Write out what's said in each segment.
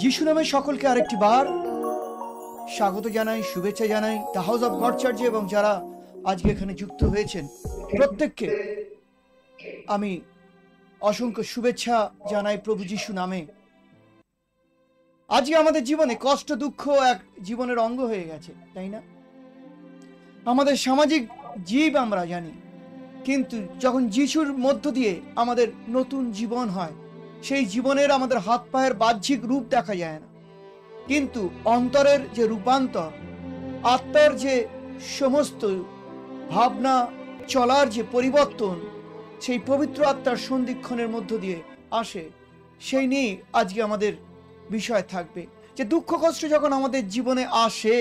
যিশু নামে সকলকে আরেকটি বার স্বাগত জানাই, শুভেচ্ছা জানাই দ্য হাউস অফ গড চার্চে, এবং যারা আজকে এখানে যুক্ত হয়েছেন প্রত্যেককে আমি অসংখ্য শুভেচ্ছা জানাই প্রভু যিশু নামে। আজকে আমাদের জীবনে কষ্ট দুঃখ এক জীবনের অঙ্গ হয়ে গেছে, তাই না? আমাদের সামাজিক জীব আমরা জানি, কিন্তু যখন যিশুর মধ্য দিয়ে আমাদের নতুন জীবন হয়, সেই জীবনের আমাদের হাত পায়ের বাহ্যিক রূপ দেখা যায় না, কিন্তু অন্তরের যে রূপান্তর, আত্মার যে সমস্ত ভাবনা চলার যে পরিবর্তন, সেই পবিত্র আত্মার সন্ধিক্ষণের মধ্য দিয়ে আসে। সেই নিয়ে আজকে আমাদের বিষয় থাকবে যে দুঃখ কষ্ট যখন আমাদের জীবনে আসে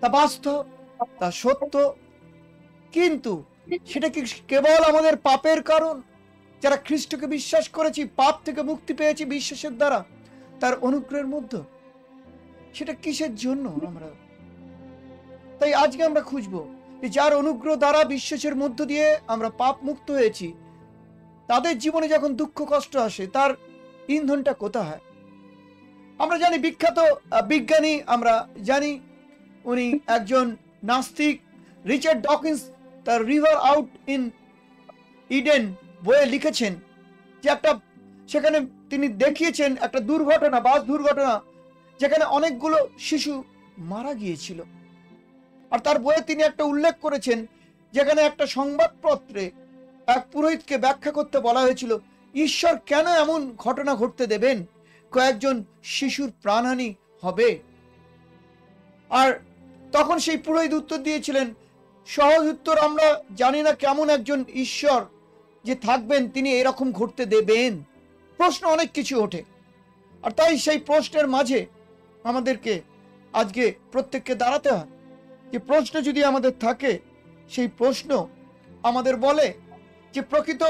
তা বাস্তব, তা সত্য, কিন্তু সেটা কি কেবল আমাদের পাপের কারণ? যারা খ্রিস্টকে বিশ্বাস করেছি, পাপ থেকে মুক্তি পেয়েছি বিশ্বাসের দ্বারা, তার অনুগ্রহের মধ্যে সেটা কিসের জন্য আমরা? তাই আজকে আমরা খুঁজবো যে যার অনুগ্রহ দ্বারা বিশ্বাসের মধ্য দিয়ে আমরা পাপ মুক্ত হয়েছি, তাদের জীবনে যখন দুঃখ কষ্ট আসে তার ইন্ধনটা কোথায়? আমরা জানি বিখ্যাত বিজ্ঞানী, আমরা জানি উনি একজন নাস্তিক, রিচার্ড ডকিন্স তার রিভার আউট ইন ইডেন বইয়ে লিখেছেন যে সেখানে তিনি দেখিয়েছেন একটা দুর্ঘটনা, বাস দুর্ঘটনা, যেখানে অনেকগুলো শিশু মারা গিয়েছিল। আর তার বইয়ে তিনি একটা উল্লেখ করেছেন যেখানে একটা সংবাদপত্রে এক পুরোহিতকে ব্যাখ্যা করতে বলা হয়েছিল ঈশ্বর কেন এমন ঘটনা ঘটতে দেবেন, কয়েকজন শিশুর প্রাণহানি হবে। আর তখন সেই পুরোহিত উত্তর দিয়েছিলেন, সহজ উত্তর, আমরা জানি না কেমন একজন ঈশ্বর যে থাকবেন তিনি এরকম ঘটতে দেবেন। প্রশ্ন অনেক কিছু ওঠে, আর তাই সেই প্রশ্নের মাঝে আমাদেরকে আজকে প্রত্যেককে দাঁড়াতে হয় যে প্রশ্ন যদি আমাদের থাকে, সেই প্রশ্ন আমাদের বলে যে প্রকৃত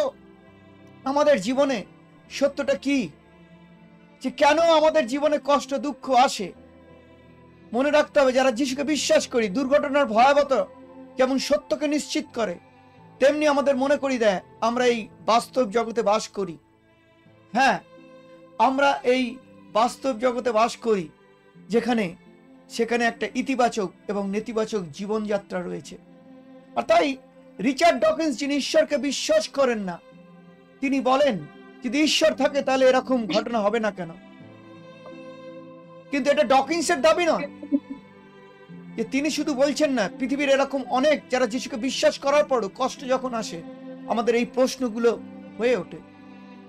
আমাদের জীবনে সত্যটা কি, যে কেন আমাদের জীবনে কষ্ট দুঃখ আসে। মনে রাখতে হবে, যারা যিশুকে বিশ্বাস করি, দুর্ঘটনার ভয়াবহতা যেমন সত্যকে নিশ্চিত করে, তেমনি আমাদের মনে করি দেয় আমরা এই বাস্তব জগতে বাস করি। হ্যাঁ, আমরা এই বাস্তব জগতে বাস করি সেখানে একটা ইতিবাচক এবং নেতিবাচক জীবনযাত্রা রয়েছে। আর তাই রিচার্ড ডকিন্স, যিনি ঈশ্বরকে বিশ্বাস করেন না, তিনি বলেন যদি ঈশ্বর থাকে তাহলে এরকম ঘটনা হবে না কেন? কিন্তু এটা ডকিন্সের দাবি নয়, যে তিনি শুধু বলছেন না, পৃথিবীর এরকম অনেক যারা যিশুকে বিশ্বাস করার পরও কষ্ট যখন আসে আমাদের এই প্রশ্নগুলো হয়ে ওঠে।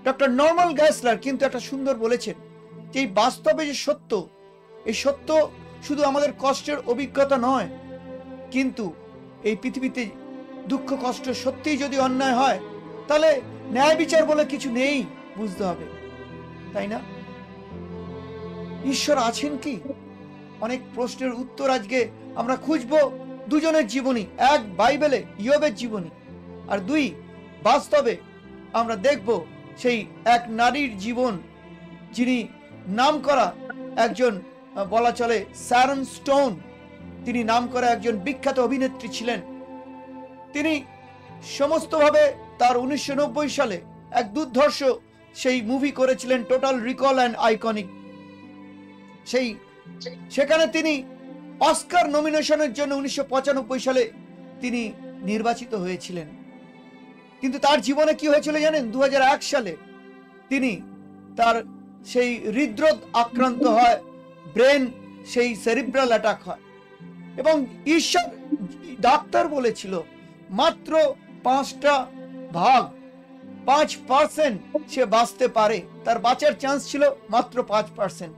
ডক্টর নর্মান গ্যাসলার কিন্তু একটা সুন্দর বলেছেন যে এই বাস্তবে যে সত্য, এই সত্য শুধু আমাদের কষ্টের অভিজ্ঞতা নয়, কিন্তু এই পৃথিবীতে দুঃখ কষ্ট সত্যিই যদি অন্যায় হয় তাহলে ন্যায় বিচার বলে কিছু নেই, বুঝতে হবে, তাই না? ঈশ্বর আছেন কি? অনেক প্রশ্নের উত্তর আজকে আমরা খুঁজবো দুজনের জীবনী, এক বাইবেলে ইয়োবের জীবনী, আর দুই বাস্তবে আমরা দেখব সেই এক নারীর জীবন, যিনি নামকরা একজন, বলা চলে শ্যারন স্টোন, তিনি নামকরা একজন বিখ্যাত অভিনেত্রী ছিলেন। তিনি সমস্তভাবে তার 1990 সালে এক দুর্ধর্ষ সেই মুভি করেছিলেন টোটাল রিকল অ্যান্ড আইকনিক। সেখানে তিনি অস্কার নমিনেশনের জন্য 1995 সালে তিনি নির্বাচিত হয়েছিলেন। কিন্তু তার জীবনে কি হয়েছিল জানেন? 2001 সালে তিনি তার সেই হৃদরোগ আক্রান্ত হয়, ব্রেন সেই সেরিব্রাল অ্যাটাক হয়, এবং ঈশ্বর, ডাক্তার বলেছিল মাত্র 5% সে বাঁচতে পারে, তার বাঁচার চান্স ছিল মাত্র 5%।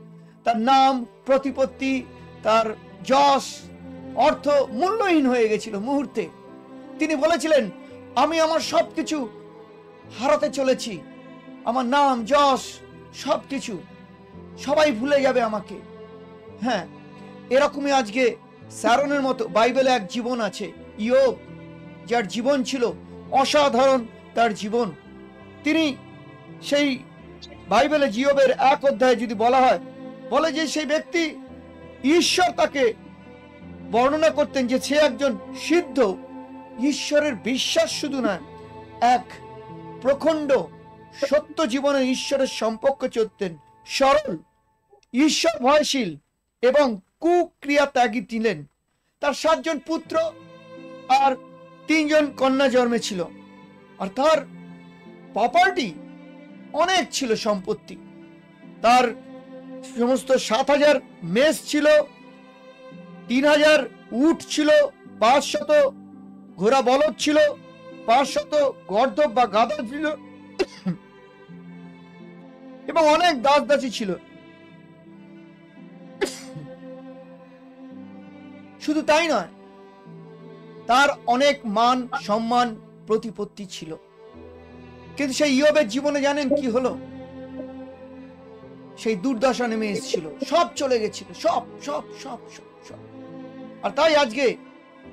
তার নাম, প্রতিপত্তি, তার যশ, অর্থ মূল্যহীন হয়ে গেছিল মুহূর্তে। তিনি বলেছিলেন আমি আমার সবকিছু হারাতে চলেছি, আমার নাম, যশ, সবকিছু, সবাই ভুলে যাবে আমাকে। হ্যাঁ, এরকমই আজকে শ্যারনের মতো বাইবেলে এক জীবন আছে, ইয়োব, যার জীবন ছিল অসাধারণ। তার জীবন, তিনি সেই বাইবেলে ইয়োবের 1 অধ্যায়ে যদি বলা হয়, বলে যে সেই ব্যক্তি, ঈশ্বর তাকে বর্ণনা করতেন যে সে একজন সিদ্ধ, ঈশ্বরের বিশ্বাস শুধু নয়, এক প্রখণ্ড সত্য জীবনে ঈশ্বরের সম্পর্ক চলতেন, সরল ঈশ্বর ভয়শীল এবং কুক্রিয়া ত্যাগী ছিলেন। তার 7 জন পুত্র আর 3 জন কন্যা জন্মেছিল। আর তার প্রপার্টি অনেক ছিল, সম্পত্তি। তার সমস্ত 7,000 মেষ ছিল, 3,000 উট ছিল, 500 ঘোড়া বলদ ছিল, 500 গর্দভ বা গাধা ছিল এবং অনেক দাস দাসী ছিল। শুধু তাই নয়, তার অনেক মান সম্মান প্রতিপত্তি ছিল। কিন্তু সেই ইয়োবের জীবনে জানেন কি হলো? সেই দুর্দশা নেমে এসেছিল, সব চলে গেছিল, সব সব সব সব সব। আর তাই আজকে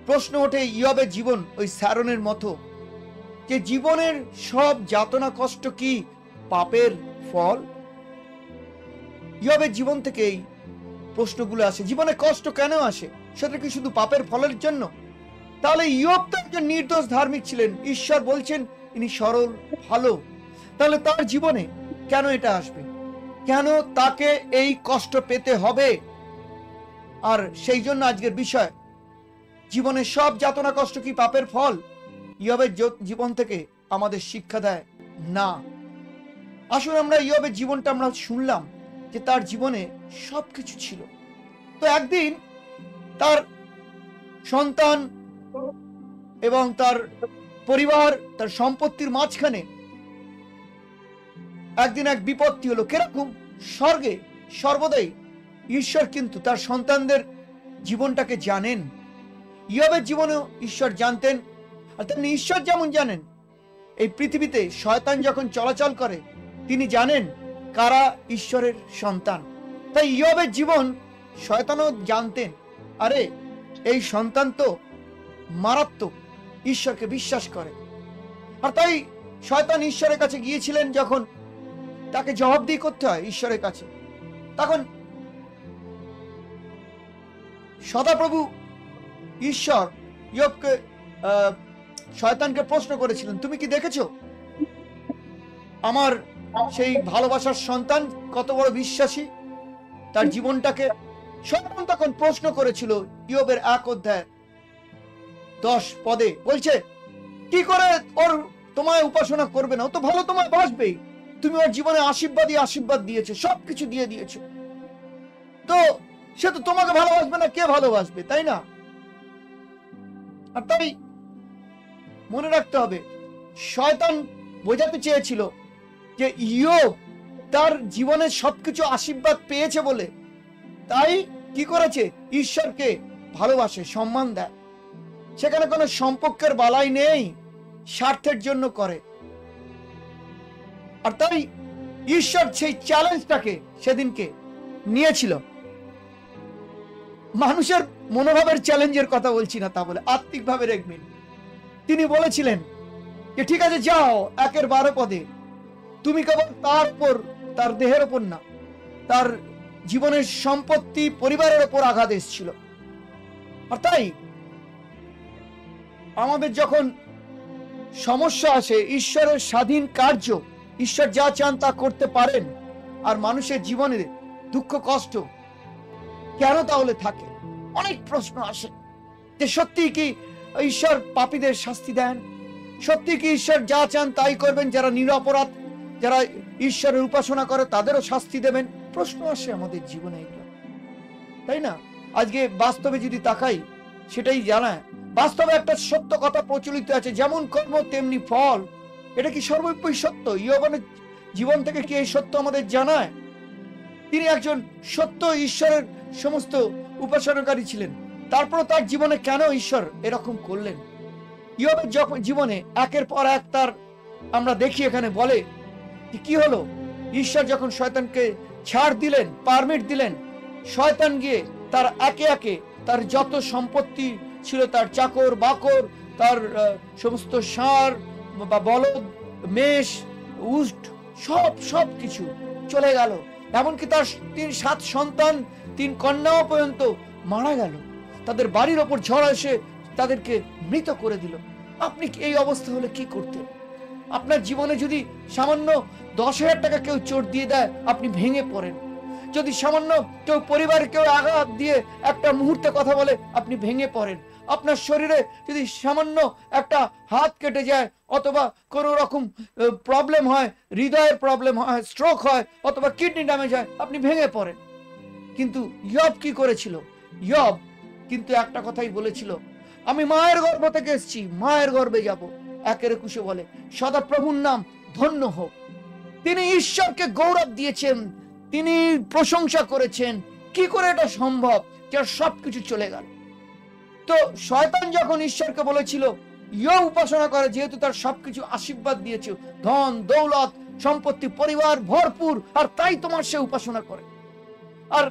প্রশ্ন ওঠে, ইয়োবের জীবন ওই স্যারনের মতো, যে জীবনের সব যাতনা কষ্ট কি পাপের ফল? ইয়োবের জীবন থেকে এই প্রশ্নগুলো আসে। জীবনে কষ্ট কেন আসে? সেটা কি শুধু পাপের ফলের জন্য? তাহলে ইয়োব তো একজন নির্দোষ ধার্মিক ছিলেন, ঈশ্বর বলছেন ইনি সরল ভালো, তাহলে তার জীবনে কেন এটা আসবে? কেন তাকে এই কষ্ট পেতে হবে? আর সেই জন্য আজকের বিষয়, জীবনের সব যাতনা কষ্ট কি পাপের ফল? ইয়োবের জীবন থেকে আমাদের শিক্ষা দেয় না। আসুন আমরা ইয়োবের জীবনটা আমরা শুনলাম যে তার জীবনে সবকিছু ছিল। তো একদিন তার সন্তান এবং তার পরিবার, তার সম্পত্তির মাঝখানে একদিন এক বিপত্তি হলো। কিরকম? স্বর্গে সর্বদাই ঈশ্বর কিন্তু তার সন্তানদের জীবনটাকে জানেন। ইয়োবের জীবনেও ঈশ্বর জানতেন। আর তেমনি ঈশ্বর যেমন জানেন, এই পৃথিবীতে শয়তান যখন চলাচল করে তিনি জানেন কারা ঈশ্বরের সন্তান। তাই ইয়োবের জীবন শয়তানও জানতেন, আরে এই সন্তান তো মারাত্মক, ঈশ্বরকে বিশ্বাস করে। আর তাই শয়তান ঈশ্বরের কাছে গিয়েছিলেন, যখন তাকে জবাবদিহি করতে হয় ঈশ্বরের কাছে, তখন সদাপ্রভু ঈশ্বর ইয়োবকে শয়তানকে প্রশ্ন করেছিলেন, তুমি কি দেখেছো আমার সেই ভালোবাসার সন্তান কত বড় বিশ্বাসী, তার জীবনটাকে? শয়তান তখন প্রশ্ন করেছিল ইয়োবের 1 অধ্যায় 10 পদে, বলছে কি করে ওর তোমায় উপাসনা করবে না? ও তো ভালো তোমায় বাসবেই, তুমি ওর জীবনে আশীর্বাদ দিয়েছো, সবকিছু দিয়ে দিয়েছো, তো সে তো তোমাকে ভালোবাসবে না, কে ভালোবাসবে, তাই না? আর তাই মনে রাখতে হবে, শয়তান বোঝাতে চেয়েছিল যে ইয়োব তার জীবনে সবকিছু আশীর্বাদ পেয়েছে বলে তাই কি করেছে, ঈশ্বরকে ভালোবাসে, সম্মান দেয়, সেখানে কোনো সম্পর্কের বালাই নেই, স্বার্থের জন্য করে। আর তাই ঈশ্বর সেই চ্যালেঞ্জটাকে সেদিনকে নিয়েছিল। মানুষের মনোভাবের চ্যালেঞ্জের কথা বলছি না, তা বলে আত্মিকভাবে দেখবেন, তিনি বলেছিলেন যে ঠিক আছে যাও 1:12 পদে, তুমি কেবল তার দেহের ওপর না, তার জীবনের সম্পত্তি পরিবারের ওপর আঘাত এসেছিল। আর তাই আমাদের যখন সমস্যা আসে, ঈশ্বরের স্বাধীন কার্য, ঈশ্বর যা চান তা করতে পারেন। আর মানুষের জীবনে দুঃখ কষ্ট কেন তাহলে থাকে? অনেক প্রশ্ন আসে যে সত্যি কি ঈশ্বর পাপীদের শাস্তি দেন? সত্যি কি ঈশ্বর যা চান তাই করবেন? যারা নিরপরাধ, যারা ঈশ্বরের উপাসনা করে তাদেরও শাস্তি দেবেন? প্রশ্ন আসে আমাদের জীবনে এগুলো, তাই না? আজকে বাস্তবে যদি তাকাই, সেটাই জানায়। বাস্তবে একটা সত্য কথা প্রচলিত আছে, যেমন কর্ম তেমনি ফল। এটা কি সর্বোপরি সত্য? ইয়োবের জীবন থেকে কি এই সত্য আমাদের জানায়? তিনি একজন সত্য ঈশ্বরের সমস্ত উপাসনাকারী ছিলেন, তারপর তার জীবনে কেন ঈশ্বর এরকম করলেন? ইয়োবের জীবনে একের পর এক তার আমরা দেখি এখানে বলে কি হলো। ঈশ্বর যখন শয়তানকে ছাড় দিলেন, পারমিট দিলেন, শয়তান গিয়ে তার একে একে তার যত সম্পত্তি ছিল, তার চাকর বাকর, তার সমস্ত ষাঁড় বা বলদ, মেষ, উট, সব কিছু চলে গেল। এমনকি তার 7 সন্তান, 3 কন্যাও পর্যন্ত মারা গেল। তাদের বাড়ির ওপর ঝড় এসে তাদেরকে মৃত করে দিল। আপনি এই অবস্থা হলে কি করতেন? আপনার জীবনে যদি সামান্য 10,000 টাকা কেউ চোট দিয়ে দেয়, আপনি ভেঙে পড়েন। যদি সামান্য কেউ পরিবার কেউ আঘাত দিয়ে একটা মুহূর্তে কথা বলে, আপনি ভেঙে পড়েন। আপনার শরীরে যদি সামান্য একটা হাত কেটে যায়, অথবা কোনো রকম প্রবলেম হয়, হৃদয়ের প্রবলেম হয়, স্ট্রোক হয়, অথবা কিডনি ড্যামেজ হয়, আপনি ভেঙে পড়েন। কিন্তু ইয়ব কি করেছিল? ইয়ব কিন্তু একটা কথাই বলেছিল, আমি মায়ের গর্ভ থেকে এসেছি, মায়ের গর্ভে যাব। 1:21 বলে, সদাপ্রভুর নাম ধন্য হোক। তিনি ঈশ্বরকে গৌরব দিয়েছেন, তিনি প্রশংসা করেছেন। কি করে এটা সম্ভব যে সবকিছু চলে গেল? তো শয়তান যখন ঈশ্বরকে বলেছিল ইয়ব উপাসনা করে, যেহেতু তার সবকিছু আশীর্বাদ দিয়েছে, ধন দৌলত সম্পত্তি পরিবার ভরপুর, আর তাই তোমার সে উপাসনা করে। আর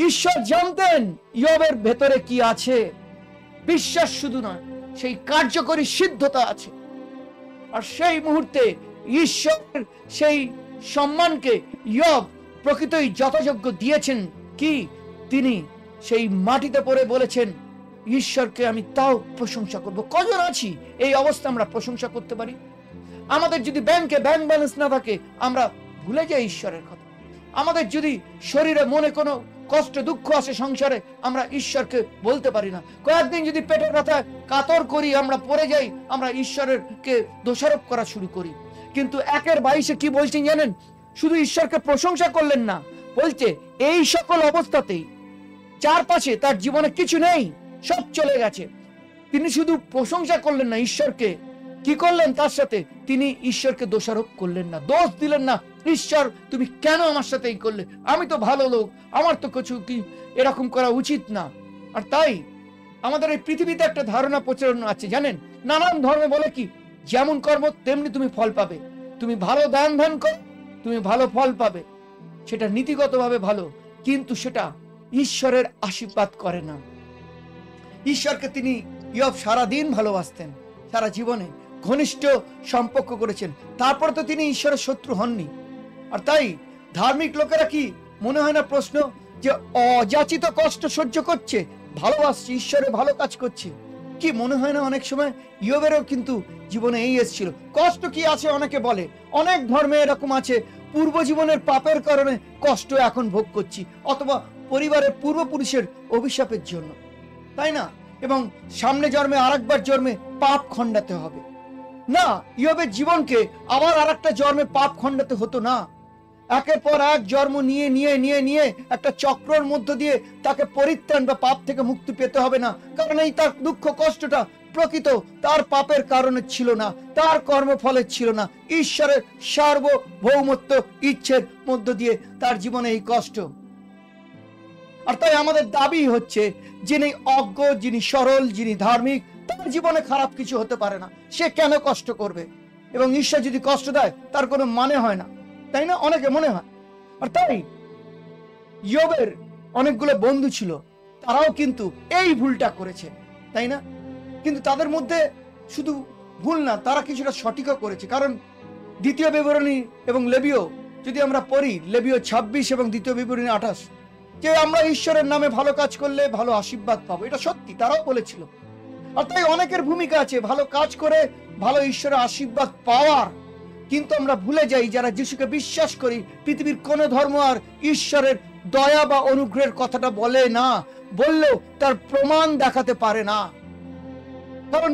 ঈশ্বর জানতেন ইয়বের ভেতরে কি আছে। বিশ্বাস শুধু নয়, সেই কার্যকরী সিদ্ধতা আছে। আর সেই মুহূর্তে ঈশ্বরের সেই সম্মানকে ইয়ব প্রকৃতই যথাযোগ্য দিয়েছেন। কি? তিনি সেই মাটিতে পড়ে বলেছেন, ঈশ্বরকে আমি তাও প্রশংসা করব। কজন আছি এই অবস্থা আমরা প্রশংসা করতে পারি? আমাদের যদি ব্যাংকে ব্যাংক ব্যালেন্স না থাকে, আমরা ভুলে যাই ঈশ্বরের কথা। আমাদের যদি শরীরে মনে কোনো কষ্ট দুঃখ আসে সংসারে, আমরা ঈশ্বরকে বলতে পারি না। কয়েকদিন যদি পেটের ব্যথায় কাতর করি, আমরা পড়ে যাই, আমরা ঈশ্বরের কে দোষারোপ করা শুরু করি। কিন্তু 1:22 কি বলছেন জানেন? শুধু ঈশ্বরকে প্রশংসা করলেন না, বলছে এই সকল অবস্থাতেই চারপাশে তার জীবনে কিছু নেই, সব চলে গেছে। তিনি শুধু প্রশংসা করলেন না, ঈশ্বরকে কি করলেন? তার সাথে তিনি ঈশ্বরকে দোষারোপ করলেন না, দোষ দিলেন না। ঈশ্বর, তুমি কেন আমার সাথে এই করলে? আমি তো ভালো লোক, আমার তো কিছু কি এরকম করা উচিত না। আর তাই আমাদের এই পৃথিবীতে একটা ধারণা প্রচলন আছে জানেন, নানান ধর্মে বলে কি, যেমন কর্ম তেমনি তুমি ফল পাবে। তুমি ভালো দান ধ্যান কর, তুমি ভালো ফল পাবে। সেটা নীতিগতভাবে ভালো, কিন্তু সেটা ঈশ্বরের আশীর্বাদ করে না। ঈশ্বরকে তিনি ইয়ব সারাদিন ভালোবাসতেন, সারা জীবনে ঘনিষ্ঠ সম্পর্ক করেছেন। তারপর তো তিনি ঈশ্বরের শত্রু হননি। আর তাই ধার্মিক লোকেরা কি মনে হয় না প্রশ্ন, যে অযাচিত কষ্ট সহ্য করছে, ভালোবাসছে, ঈশ্বরের ভালো কাজ করছে? কি মনে হয় না অনেক সময় ইয়বেরও কিন্তু জীবনে এই এসেছিল? কষ্ট কি আছে অনেকে বলে, অনেক ধর্মে এরকম আছে, পূর্ব জীবনের পাপের কারণে কষ্ট এখন ভোগ করছি, অথবা পরিবারের পূর্বপুরুষের অভিশাপের জন্য, তাই না? এবং সামনে জন্মে আরেকবার জন্মে পাপ খণ্ডাতে হবে। না, ইয়বের জীবনকে আবার আরেকটা জন্মে পাপ খণ্ডাতে হতো না। একের পর এক জন্ম নিয়ে নিয়ে নিয়ে নিয়ে একটা চক্রের মধ্য দিয়ে তাকে পরিত্রাণ বা পাপ থেকে মুক্তি পেতে হবে না। কারণ এই তার দুঃখ কষ্টটা প্রকৃত তার পাপের কারণে ছিল না, তার কর্মফলের ছিল না, ঈশ্বরের সার্বভৌমত্ব ইচ্ছের মধ্য দিয়ে তার জীবনে এই কষ্ট। আর তাই আমাদের দাবি হচ্ছে, যিনি অজ্ঞ, যিনি সরল, যিনি ধার্মিক, তার জীবনে খারাপ কিছু হতে পারে না। সে কেন কষ্ট করবে? এবং ঈশ্বর যদি কষ্ট দেয় তার কোনো মানে হয় না, তাই না? অনেকে মনে হয়। আর তাই ইয়বের অনেকগুলো বন্ধু ছিল, তারাও কিন্তু এই ভুলটা করেছে, তাই না? কিন্তু তাদের মধ্যে শুধু ভুল না, তারা কিছুটা সঠিকও করেছে। কারণ দ্বিতীয় বিবরণী এবং লেবীয় যদি আমরা পড়ি, লেবীয় 26 এবং দ্বিতীয় বিবরণী 28, যে আমরা ঈশ্বরের নামে ভালো কাজ করলে ভালো আশীর্বাদ পাবো, এটা সত্যি, তারাও বলেছিল। আর তাই অনেকের ভূমিকা আছে ভালো কাজ করে ভালো ঈশ্বরের আশীর্বাদ পাওয়ার। কিন্তু আমরা ভুলে যাই, যারা যিশুকে বিশ্বাস করি, পৃথিবীর কোন ধর্ম আর ঈশ্বরের দয়া বা অনুগ্রহের কথাটা বলে না, বললেও তার প্রমাণ দেখাতে পারে না। কারণ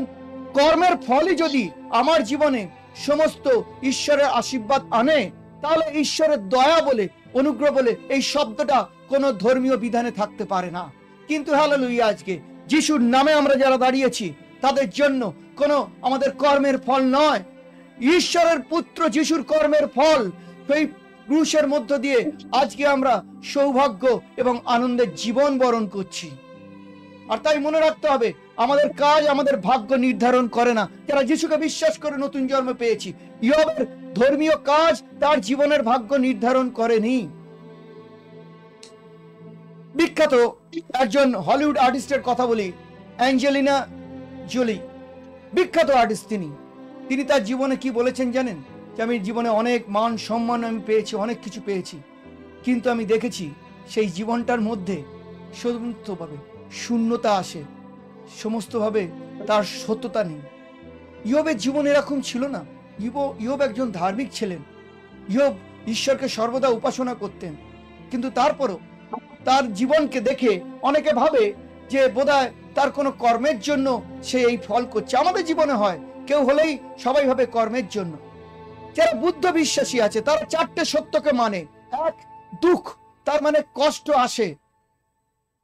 কর্মের ফলই যদি আমার জীবনে সমস্ত ঈশ্বরের আশীর্বাদ আনে, তাহলে ঈশ্বরের দয়া বলে, অনুগ্রহ বলে এই শব্দটা কোনো ধর্মীয় বিধানে থাকতে পারে না। কিন্তু হালেলুয়া, আজকে যিশুর নামে আমরা যারা দাঁড়িয়েছি, তাদের জন্য কোনো আমাদের কর্মের ফল নয়, ঈশ্বরের পুত্র যিশুর কর্মের ফল। সেই ক্রুশের মধ্য দিয়ে আজকে আমরা সৌভাগ্য এবং আনন্দের জীবন বরণ করছি। আর তাই মনে রাখতে হবে, আমাদের কাজ আমাদের ভাগ্য নির্ধারণ করে না। যারা যিশুকে বিশ্বাস করে নতুন জন্ম পেয়েছি, ইয়বের ধর্মীয় কাজ তার জীবনের ভাগ্য নির্ধারণ করেনি। বিখ্যাত একজন হলিউড আর্টিস্টের কথা বলি, অ্যাঞ্জেলিনা জোলি, বিখ্যাত আর্টিস্ট। তিনি তার জীবনে কি বলেছেন জানেন? যে আমি জীবনে অনেক মান সম্মান আমি পেয়েছি, অনেক কিছু পেয়েছি, কিন্তু আমি দেখেছি সেই জীবনটার মধ্যে সমস্তভাবে শূন্যতা আসে, সমস্তভাবে তার সত্যতা নেই। ইয়বের জীবন এরকম ছিল না। ইয়ব একজন ধার্মিক ছিলেন। ইয়ব ঈশ্বরকে সর্বদা উপাসনা করতেন, কিন্তু তারপরও তার জীবনকে দেখে অনেকে ভাবে যে বোধহয় তার কোনো কর্মের জন্য সে এই ফল করছে। আমাদের জীবনে হয়, কেউ হলেই সবাই ভাবে কর্মের জন্য। যারা বুদ্ধ বিশ্বাসী আছে তারা 4টে সত্যকে মানে। এক, দুঃখ, তার মানে কষ্ট আসে,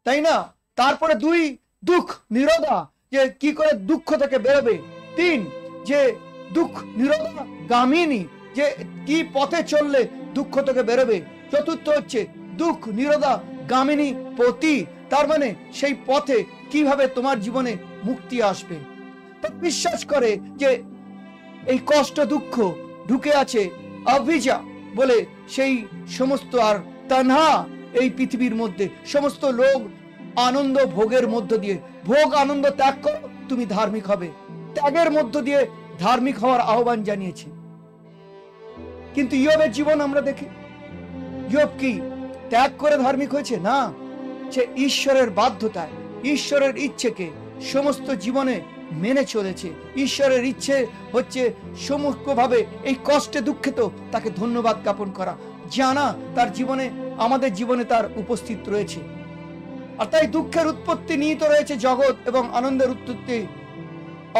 তাই না? তারপরে 2, দুঃখ নিরোধা, যে কি করে দুঃখ থেকে বেরোবে। 3, যে দুঃখ নিরোধা গামিনী, যে কি পথে চললে দুঃখ থেকে বেরোবে। 4 হচ্ছে দুঃখ নিরোধা গামিনী পতি, তার মানে সেই পথে কিভাবে তোমার জীবনে মুক্তি আসবে। তো বিশ্বাস করে যে এই কষ্ট দুঃখ ঢুকে আছে অভিজা বলে সেই সমস্ত, আর তানহা এই পৃথিবীর মধ্যে সমস্ত লোক আনন্দ ভোগের মধ্য দিয়ে, ভোগ আনন্দ ত্যাগ করো তুমি ধার্মিক হবে, ত্যাগের মধ্য দিয়ে ধার্মিক হওয়ার আহ্বান জানিয়েছে। কিন্তু ইয়োবের জীবন আমরা দেখি, ইয়োব কি ত্যাগ করে ধার্মিক হয়েছে? না, সে ঈশ্বরের বাধ্যতায়, ঈশ্বরের ইচ্ছেকে সমস্ত জীবনে মেনে চলেছে। ঈশ্বরের ইচ্ছে হচ্ছে সমগ্রভাবে এই কষ্টে দুঃখে তো তাকে ধন্যবাদ জ্ঞাপন করা, জানা তার জীবনে, আমাদের জীবনে তার উপস্থিত রয়েছে। আর তাই দুঃখের উৎপত্তি নিহিত রয়েছে জগৎ এবং আনন্দের উৎপত্তি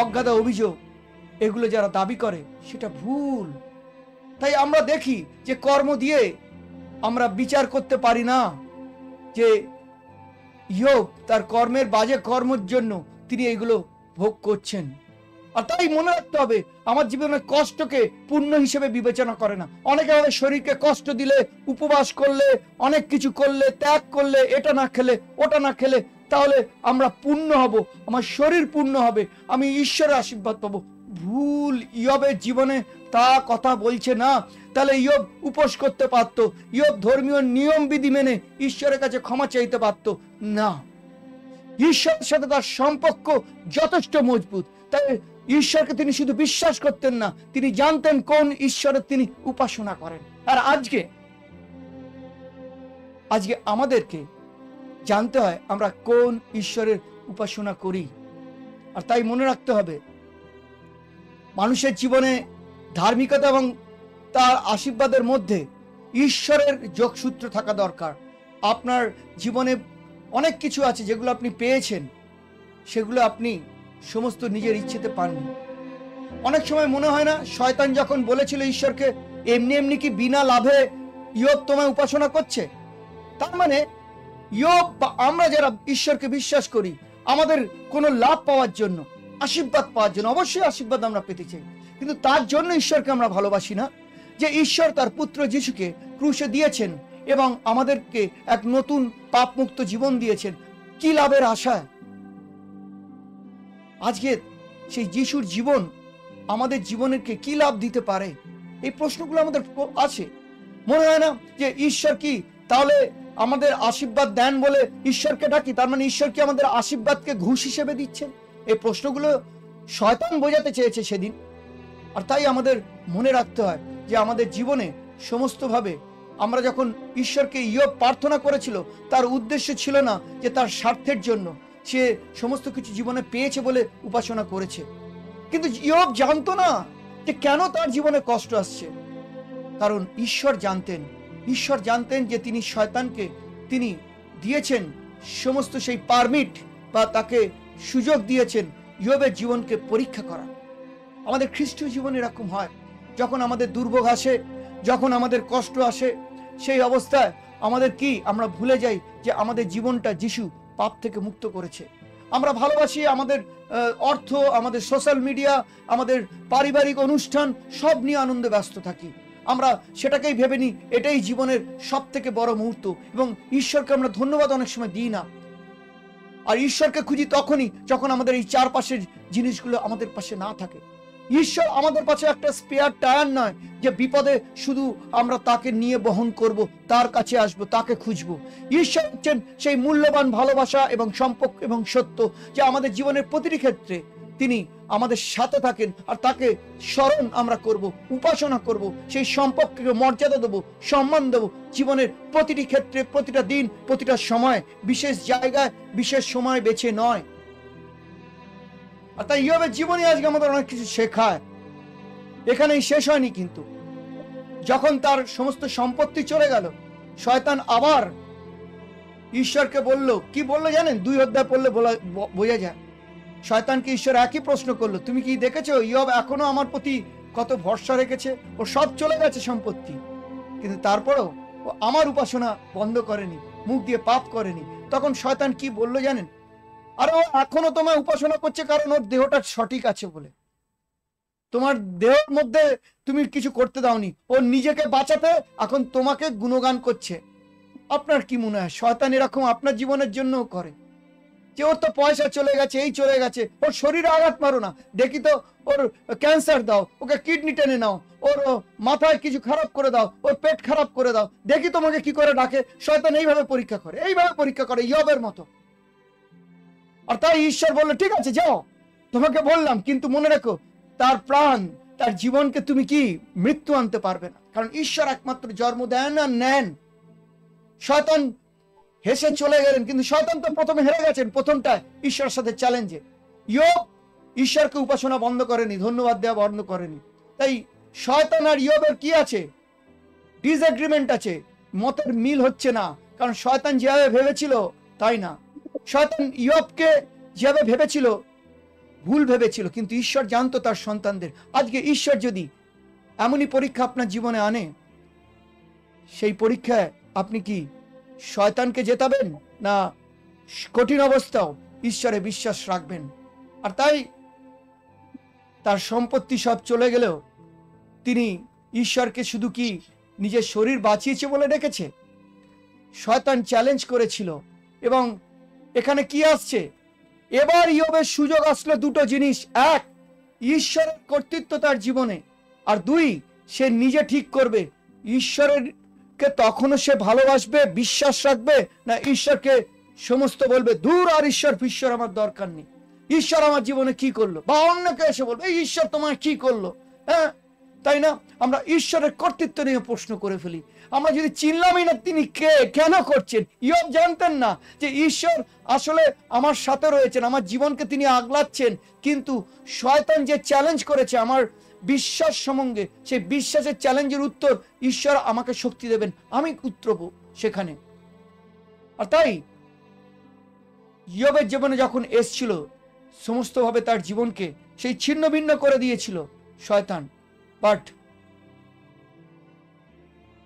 অজ্ঞাত অভিযোগ, এগুলো যারা দাবি করে সেটা ভুল। তাই আমরা দেখি যে কর্ম দিয়ে আমরা বিচার করতে পারি না যে ইয়োব তার কর্মের, বাজে কর্মের জন্য তিনি এগুলো ভোগ করছেন। আর তাই মনে রাখতে হবে, আমার জীবনের কষ্টকে পুণ্য হিসেবে বিবেচনা করে না। অনেকে আমাদের শরীরকে কষ্ট দিলে, উপবাস করলে, অনেক কিছু করলে, ত্যাগ করলে, এটা না খেলে ওটা না খেলে তাহলে আমরা পুণ্য হব, আমার শরীর পুণ্য হবে, আমি ঈশ্বরের আশীর্বাদ পাবো। ভুল, ইয়োবের জীবনে তা কথা বলছে না। তাহলে ইয়োব উপোস করতে পারতো, ইয়োব ধর্মীয় নিয়ম বিধি মেনে ঈশ্বরের কাছে ক্ষমা চাইতে পারতো না। ঈশ্বরের সাথে তার সম্পর্ক যথেষ্ট মজবুত, তাই ঈশ্বরকে তিনি শুধু বিশ্বাস করতেন না, তিনি জানতেন কোন ঈশ্বরের তিনি উপাসনা করেন। আর আজকে আমাদেরকে জানতে হয় আমরা কোন ঈশ্বরের উপাসনা করি। আর তাই মনে রাখতে হবে, মানুষের জীবনে ধার্মিকতা এবং তার আশীর্বাদের মধ্যে ঈশ্বরের যোগসূত্র থাকা দরকার। আপনার জীবনে অনেক কিছু আছে যেগুলো আপনি পেয়েছেন, সেগুলো আপনি সমস্ত নিজের ইচ্ছেতে পাননি। অনেক সময় মনে হয় না শয়তান যখন বলেছিল ঈশ্বরকে, এমনি এমনি কি বিনা লাভে ইয়োব তোমায় উপাসনা করছে? তার মানে ইয়োব বা আমরা যারা ঈশ্বরকে বিশ্বাস করি, আমাদের কোনো লাভ পাওয়ার জন্য, আশীর্বাদ পাওয়ার জন্য, অবশ্যই আশীর্বাদ আমরা পেতে চাই, কিন্তু তার জন্য ঈশ্বরকে আমরা ভালোবাসি না। যে ঈশ্বর তার পুত্র যিশুকে ক্রুশে দিয়েছেন এবং আমাদেরকে এক নতুন পাপমুক্ত জীবন দিয়েছেন, কি লাভের আশায়? আজকে সেই যিশুর জীবন আমাদের জীবনকে কি লাভ দিতে পারে, এই প্রশ্নগুলো আমাদের আছে। মনে হয় না যে ঈশ্বর কি তাহলে আমাদের আশীর্বাদ দেন বলে ঈশ্বরকে ডাকি, তার মানে ঈশ্বর কি আমাদের আশীর্বাদকে ঘুষ হিসেবে দিচ্ছেন? এই প্রশ্নগুলো শয়তান বোঝাতে চেয়েছে সেদিন। আর তাই আমাদের মনে রাখতে হয় যে আমাদের জীবনে সমস্তভাবে আমরা যখন ঈশ্বরকে ইয়োব প্রার্থনা করেছিল, তার উদ্দেশ্য ছিল না যে তার স্বার্থের জন্য সে সমস্ত কিছু জীবনে পেয়েছে বলে উপাসনা করেছে। কিন্তু ইয়োব জানতো না যে কেন তার জীবনে কষ্ট আসছে, কারণ ঈশ্বর জানতেন যে তিনি শয়তানকে তিনি দিয়েছেন সমস্ত সেই পারমিট বা তাকে সুযোগ দিয়েছেন ইয়োবের জীবনকে পরীক্ষা করা। আমাদের খ্রিস্টীয় জীবন এরকম হয়, যখন আমাদের দুর্ভোগ আসে, যখন আমাদের কষ্ট আসে, সেই অবস্থায় আমাদের কি আমরা ভুলে যাই যে আমাদের জীবনটা যিশু পাপ থেকে মুক্ত করেছে। আমরা ভালোবাসি আমাদের অর্থ, আমাদের সোশ্যাল মিডিয়া, আমাদের পারিবারিক অনুষ্ঠান সব নিয়ে আনন্দে ব্যস্ত থাকি। আমরা সেটাকেই ভেবে নিই এটাই জীবনের সব থেকে বড় মুহূর্ত, এবং ঈশ্বরকে আমরা ধন্যবাদ অনেক সময় দিই না। আর ঈশ্বরকে খুঁজি তখনই যখন আমাদের এই চারপাশের জিনিসগুলো আমাদের পাশে না থাকে। ঈশ্বর আমাদের পাশে একটা স্পেয়ার টায়ার নয় যে বিপদে শুধু আমরা তাকে নিয়ে বহন করব, তার কাছে আসব, তাকে খুঁজব। ঈশ্বর হচ্ছেন সেই মূল্যবান ভালোবাসা এবং সম্পর্ক এবং সত্য, যে আমাদের জীবনের প্রতিটি ক্ষেত্রে তিনি আমাদের সাথে থাকেন, আর তাকে স্মরণ আমরা করব, উপাসনা করব, সেই সম্পর্ককে মর্যাদা দেব, সম্মান দেব জীবনের প্রতিটি ক্ষেত্রে, প্রতিটা দিন, প্রতিটা সময়, বিশেষ জায়গায় বিশেষ সময় বেছে নয়। আর তাই ইয়োবের জীবনে আজকে আমাদের অনেক কিছু শেখায়। এখানেই শেষ হয়নি, কিন্তু যখন তার সমস্ত সম্পত্তি চলে গেল, শয়তান আবার ঈশ্বরকে বলল, কি বললো জানেন? 2 অধ্যায় পড়লে বোঝা যায়। শয়তানকে ঈশ্বর একই প্রশ্ন করলো, তুমি কি দেখেছো ইয়ব এখনো আমার প্রতি কত ভরসা রেখেছে? ও সব চলে গেছে সম্পত্তি, কিন্তু তারপরেও ও আমার উপাসনা বন্ধ করেনি, মুখ দিয়ে পাপ করেনি। তখন শয়তান কি বললো জানেন? আর ও এখনো তোমায় উপাসনা করছে কারণ ওর দেহটা সঠিক আছে বলে। তোমার দেহের মধ্যে তুমি কিছু করতে দাওনি, ও নিজেকে বাঁচাতে এখন তোমাকে গুণগান করছে। আপনার কি মনে হয় শয়তান এরকম আপনার জীবনের জন্যও করে? যে ওর তো পয়সা চলে গেছে, এই চলে গেছে, ওর শরীরে আঘাত মারো না, দেখি তো ওর ক্যান্সার দাও, ওকে কিডনি টেনে নাও, ওর মাথায় কিছু খারাপ করে দাও, ওর পেট খারাপ করে দাও, দেখি তোমাকে কি করে ডাকে। শয়তান এইভাবে পরীক্ষা করে, এইভাবে পরীক্ষা করে ইয়বের মতো। আর তাই ঈশ্বর বললো, ঠিক আছে যাও, তোমাকে বললাম, কিন্তু মনে রেখো তার প্রাণ, তার জীবনকে তুমি কি মৃত্যু আনতে পারবে না, কারণ ঈশ্বর একমাত্র জন্ম দেন আর নেন। শয়তান হেসে চলে গেলেন, কিন্তু শয়তান তো প্রথমে হেরে গেছেন, প্রথমটা ঈশ্বরের সাথে চ্যালেঞ্জে। ইয়ব ঈশ্বরকে উপাসনা বন্ধ করেনি, ধন্যবাদ দেওয়া বন্ধ করেনি। তাই শয়তান আর ইয়বের কি আছে? ডিসএগ্রিমেন্ট আছে, মতের মিল হচ্ছে না। কারণ শয়তান যেভাবে ভেবেছিল তাই না, শয়তান ইয়বকে যেভাবে ভেবেছিল ভুল ভেবেছিল, কিন্তু ঈশ্বর জানতো তার সন্তানদের। আজকে ঈশ্বর যদি এমনই পরীক্ষা আপনার জীবনে আনে, সেই পরীক্ষায় আপনি কি শয়তানকে জেতাবেন, না কঠিন অবস্থাও ঈশ্বরে বিশ্বাস রাখবেন? আর তাই তার সম্পত্তি সব চলে গেলেও তিনি ঈশ্বরকে শুধু কি নিজের শরীর বাঁচিয়েছে বলে ডেকেছে? শয়তান চ্যালেঞ্জ করেছিল। এবং এখানে কি আসছে? এবার ইয়বের সুযোগ আসলো দুটো জিনিস, এক, ঈশ্বরের কর্তৃত্ব তার জীবনে, আর দুই, সে নিজে ঠিক করবে ঈশ্বরের কে তখনও সে ভালোবাসবে, বিশ্বাস রাখবে, না ঈশ্বরকে সমস্ত বলবে দূর, আর ঈশ্বর আমার দরকার নেই, ঈশ্বর আমার জীবনে কি করলো, বা অন্যকে এসে বলবে এই ঈশ্বর তোমার কি করলো। হ্যাঁ, তাই না? আমরা ঈশ্বরের কর্তৃত্ব নিয়ে প্রশ্ন করে ফেলি। আমরা যদি চিনলামই না তিনি কে, কেন করছেন। ইয়ব জানতেন না যে ঈশ্বর আসলে আমার সাথে রয়েছেন, আমার জীবনকে তিনি আগলাচ্ছেন। কিন্তু শয়তান যে চ্যালেঞ্জ করেছে আমার বিশ্বাস সম্বন্ধে, সেই বিশ্বাসের চ্যালেঞ্জের উত্তর ঈশ্বর আমাকে শক্তি দেবেন, আমি উত্তরব সেখানে। আর তাই ইয়বের জীবনে যখন এসছিল, সমস্তভাবে তার জীবনকে সেই ছিন্ন ভিন্ন করে দিয়েছিল শয়তান। বাট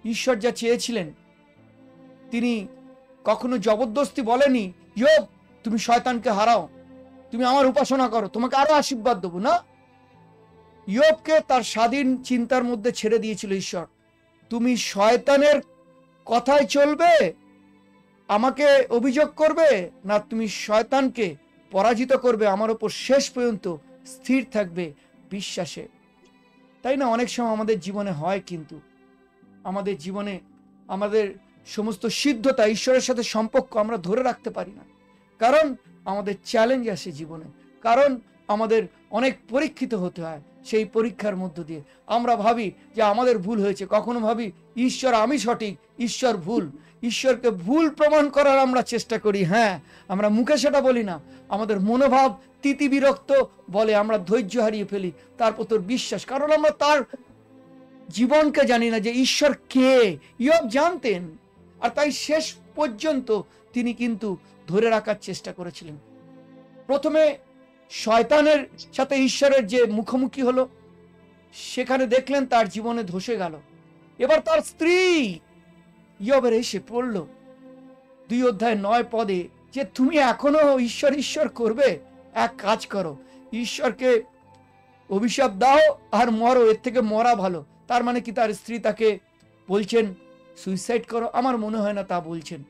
ঈশ্বর যা চেয়েছিলেন, তিনি কখনো জবরদস্তি বলেনি ইয়ব তুমি শয়তানকে হারাও, তুমি আমার উপাসনা করো, তোমাকে আরো আশীর্বাদ দেবো, না। ইয়বকে তার স্বাধীন চিন্তার মধ্যে ছেড়ে দিয়েছিল ঈশ্বর। তুমি শয়তানের কথায় চলবে, আমাকে অভিযোগ করবে, না তুমি শয়তানকে পরাজিত করবে, আমার উপর শেষ পর্যন্ত স্থির থাকবে বিশ্বাসে। তাই না? অনেক সময় আমাদের জীবনে হয়, কিন্তু আমাদের জীবনে আমাদের সমস্ত সিদ্ধতা, ঈশ্বরের সাথে সম্পর্ক আমরা ধরে রাখতে পারি না, কারণ আমাদের চ্যালেঞ্জ আসে জীবনে, কারণ আমাদের অনেক পরীক্ষিত হতে হয়। সেই পরীক্ষার মধ্য দিয়ে আমরা ভাবি যে আমাদের ভুল হয়েছে, কখনো ভাবি ঈশ্বর আমি সঠিক, ঈশ্বর ভুল। ঈশ্বরকে ভুল প্রমাণ করার আমরা চেষ্টা করি। হ্যাঁ, আমরা মুখে সেটা বলি না, আমাদের মনোভাব তিতি বিরক্ত বলে, আমরা ধৈর্য হারিয়ে ফেলি তার প্রতি বিশ্বাস, কারণ আমরা তার জীবনকে জানি না যে ঈশ্বর কে। ইয়ব জানতেন, আর তাই শেষ পর্যন্ত তিনি কিন্তু ধরে রাখার চেষ্টা করেছিলেন। প্রথমে শয়তানের সাথে ঈশ্বরের যে মুখোমুখি হলো, সেখানে দেখলেন তার জীবনে ধসে গেল। এবার তার স্ত্রী ইয়বের এসে পড়ল 2 অধ্যায় 9 পদে যে তুমি এখনো ঈশ্বর ঈশ্বর করবে, এক কাজ করো, ঈশ্বরকে অভিশাপ দাও আর মরো, এর থেকে মরা ভালো। তার মানে কি তার স্ত্রী তাকে বলছেন সুইসাইড করো? আমার মনে হয় না তা বলছেন,